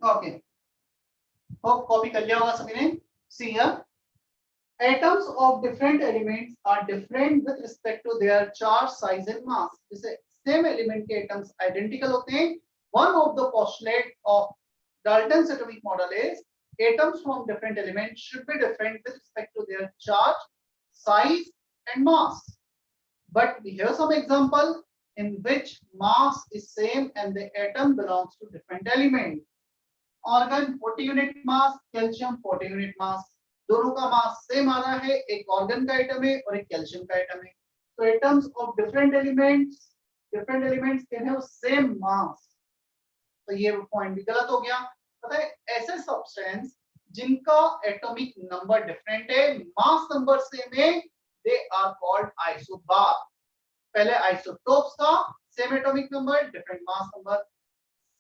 Okay. Hope copy कर लिया होगा सभी ने. See here. Atoms of different elements are different with respect to their charge, size and mass. जैसे same element के atoms identical होते हैं. One of the postulate of Dalton's atomic model is atoms from different elements should be different with respect to their charge, size, and mass. But we have some example in which mass is same and the atom belongs to different element. Organ 40 unit mass, calcium 40 unit mass, दोनों का mass same आ रहा है, एक organ का atom है और एक calcium का एटम है. तो atoms of different elements can have same मास. तो ये पॉइंट भी गलत हो गया. पता है ऐसे सब्सटेंस जिनका एटॉमिक नंबर डिफरेंट है, मास नंबर सेम है, दे आर कॉल्ड आइसोबार. पहले आइसोटोप्स था, same atomic number different mass number.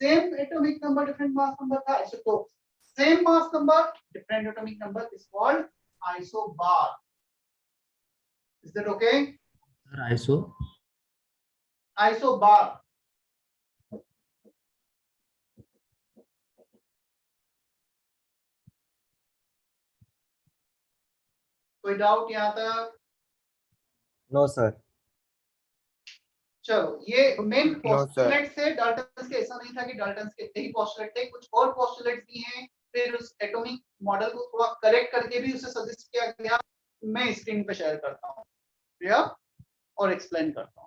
Same atomic number, different mass number का isotopes. Same mass number, different atomic number is called isobar. Is that okay? ISO. Isobar. कोई doubt यहाँ तक? No, sir. चलो ये main No, sir. Postulate से Dalton's के ऐसा नहीं था कि डाल्टन्स के यही पोस्टुलेट थे, कुछ और पोस्टुलेट्स भी हैं. फिर उस एटॉमिक मॉडल को थोड़ा करेक्ट करके भी उसे सजेस्ट किया गया. मैं स्क्रीन पे शेयर करता हूँ, क्लियर, और एक्सप्लेन करता हूँ.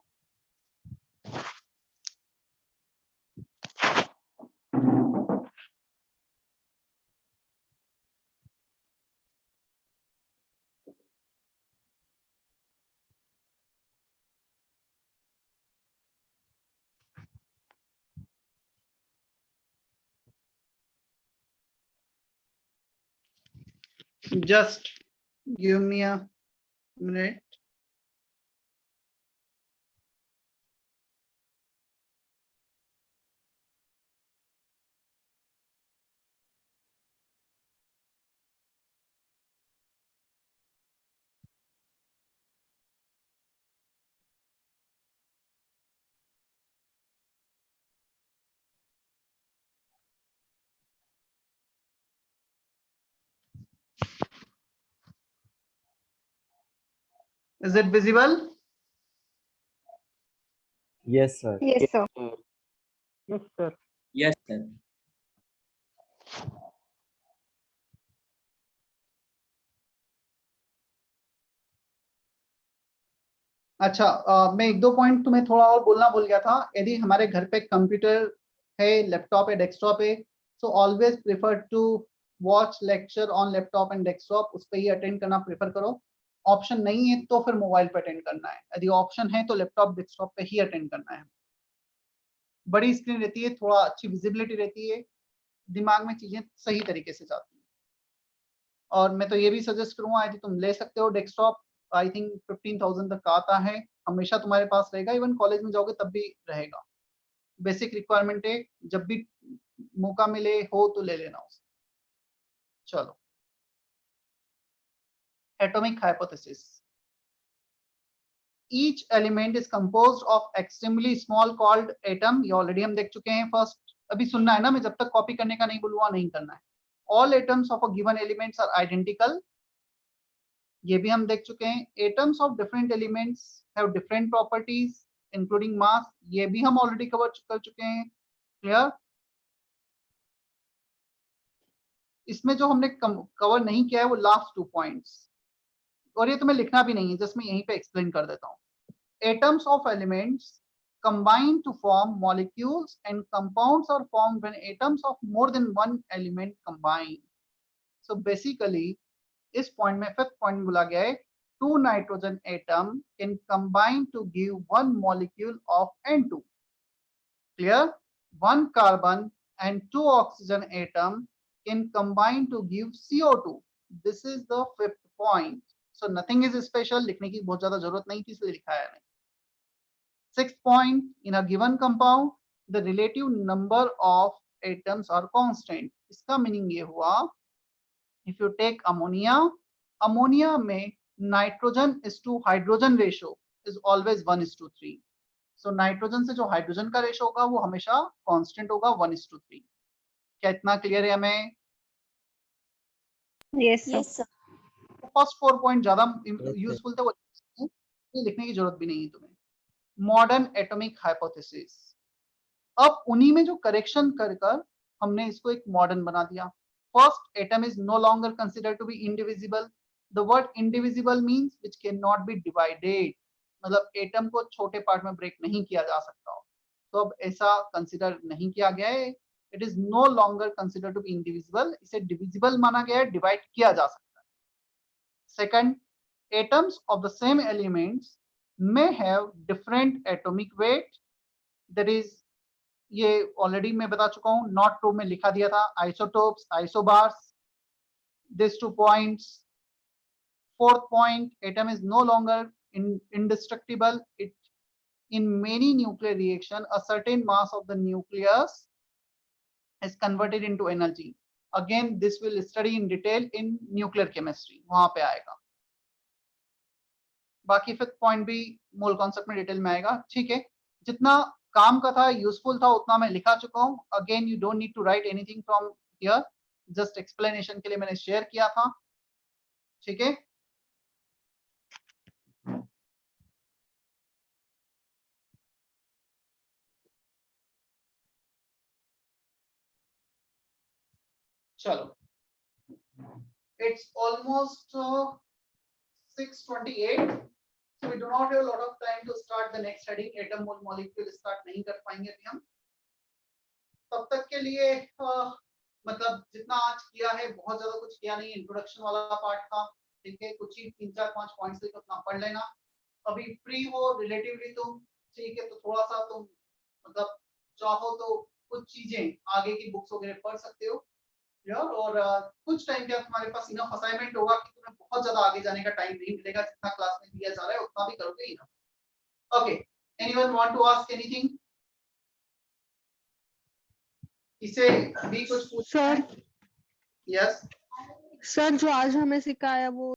Just give me a minute. Is it visible? Yes, sir. Yes, sir. Yes, sir. Yes, sir. अच्छा, मैं एक दो पॉइंट तुम्हें थोड़ा और बोलना भूल गया था. यदि हमारे घर पे कंप्यूटर है, लैपटॉप है, डेस्कटॉप है, so always prefer to watch lecture on laptop and desktop. उस पर ही अटेंड करना प्रेफर करो. ऑप्शन नहीं है तो फिर मोबाइल पे अटेंड करना है. यदि ऑप्शन है तो लैपटॉप डेस्कटॉप पे ही अटेंड करना है. बड़ी स्क्रीन रहती है, थोड़ा अच्छी विजिबिलिटी रहती है, दिमाग में चीजें सही तरीके से जाती हैं. और मैं तो ये भी सजेस्ट करूंगा, यदि तुम ले सकते हो डेस्कटॉप, आई थिंक 15,000 तक का आता है, हमेशा तुम्हारे पास रहेगा. इवन कॉलेज में जाओगे तब भी रहेगा. बेसिक रिक्वायरमेंट है, जब भी मौका मिले हो तो ले लेना उसे. चलो, atomic hypothesis. Each element is composed of extremely small called atom. ये ऑलरेडी हम देख चुके हैं. फर्स्ट अभी सुनना है ना, मैं जब तक कॉपी करने का नहीं बोलूंगा नहीं करना है. All atoms of a given elements are identical. ये भी हम देख चुके हैं. Atoms of different elements have different properties including mass. ये भी हम ऑलरेडी कवर कर चुके हैं. क्लियर? इसमें जो हमने कवर नहीं किया है वो लास्ट 2 पॉइंट्स, और ये तुम्हें लिखना भी नहीं है, जस्ट मैं यहीं पे एक्सप्लेन कर देता हूँ. Atoms of elements combine to form molecules and compounds are formed when atoms of more than one element combine. So basically इस पॉइंट में फिफ्थ पॉइंट बोला गया है, 2 nitrogen atom can combine to give 1 molecule of N2. Clear? 1 carbon and 2 oxygen atom can combine to give CO2. This is the fifth point. So nothing is special. लिखने की बहुत ज्यादा जरूरत नहीं थी, इसलिए लिखा है नहीं. Sixth point, in a given compound, the relative number of atoms are constant. इसका मीनिंग ये हुआ, if you take ammonia, ammonia में nitrogen is to hydrogen ratio is always 1:3. So nitrogen से जो हाइड्रोजन का रेशो होगा वो हमेशा कांस्टेंट होगा 1:3. क्या इतना क्लियर है हमें? Yes, sir. Yes, sir. First 4 point ज्यादा यूजफुल थे, वो लिखने की जरूरत भी नहीं है तुम्हें. Modern atomic hypothesis. अब उन्हीं में जो करेक्शन कर हमने इसको एक मॉडर्न बना दिया. First, atom is no longer considered to be indivisible. The word indivisible means which can not be divided, मतलब एटम को छोटे पार्ट में ब्रेक नहीं किया जा सकता. तो अब ऐसा कंसिडर नहीं किया गया है. It is no longer considered to be indivisible. इसे डिविजिबल माना गया है, डिवाइड किया जा सकता है. Second, atoms of the same elements may have different atomic weight. That is, ये ऑलरेडी मैं बता चुका हूं, नॉट 2 में लिखा दिया था, isotopes, isobars, this 2 points. Fourth point, atom is no longer indestructible. It in many nuclear reaction, a certain mass of the nucleus is converted into energy. Again, this will study in detail in nuclear chemistry. वहां पे आएगा. बाकी fifth point भी मूल concept में detail में आएगा. ठीक है, जितना काम का था, यूजफुल था, उतना मैं लिखा चुका हूं. Again you don't need to write anything from here, just explanation के लिए मैंने शेयर किया था. ठीक है, चलो, it's almost 6:28. So we do not have a lot of time to start the next heading. Atom mole molecule start नहीं कर पाएंगे अभी हम. तब तक के लिए मतलब जितना आज किया है, बहुत ज्यादा कुछ किया नहीं. इंट्रोडक्शन वाला पार्ट था. ठीक है, कुछ ही 3-4-5 पॉइंट्स लेकर उतना पढ़ लेना. अभी फ्री हो रिलेटिवली तुम. ठीक है, तो थोड़ा सा तुम मतलब चाहो तो कुछ चीजें आगे की बुक्स वगैरह पढ़ सकते हो यार. और कुछ टाइम के तुम्हारे पास इनफ असाइनमेंट होगा कि तुम्हें बहुत ज्यादा आगे जाने का टाइम नहीं मिलेगा. जितना क्लास में दिया जा रहा है उतना भी करोगे ही ना. Okay, anyone want to ask anything? इसे भी कुछ पूछना है? सर यस सर जो आज हमें सिखाया वो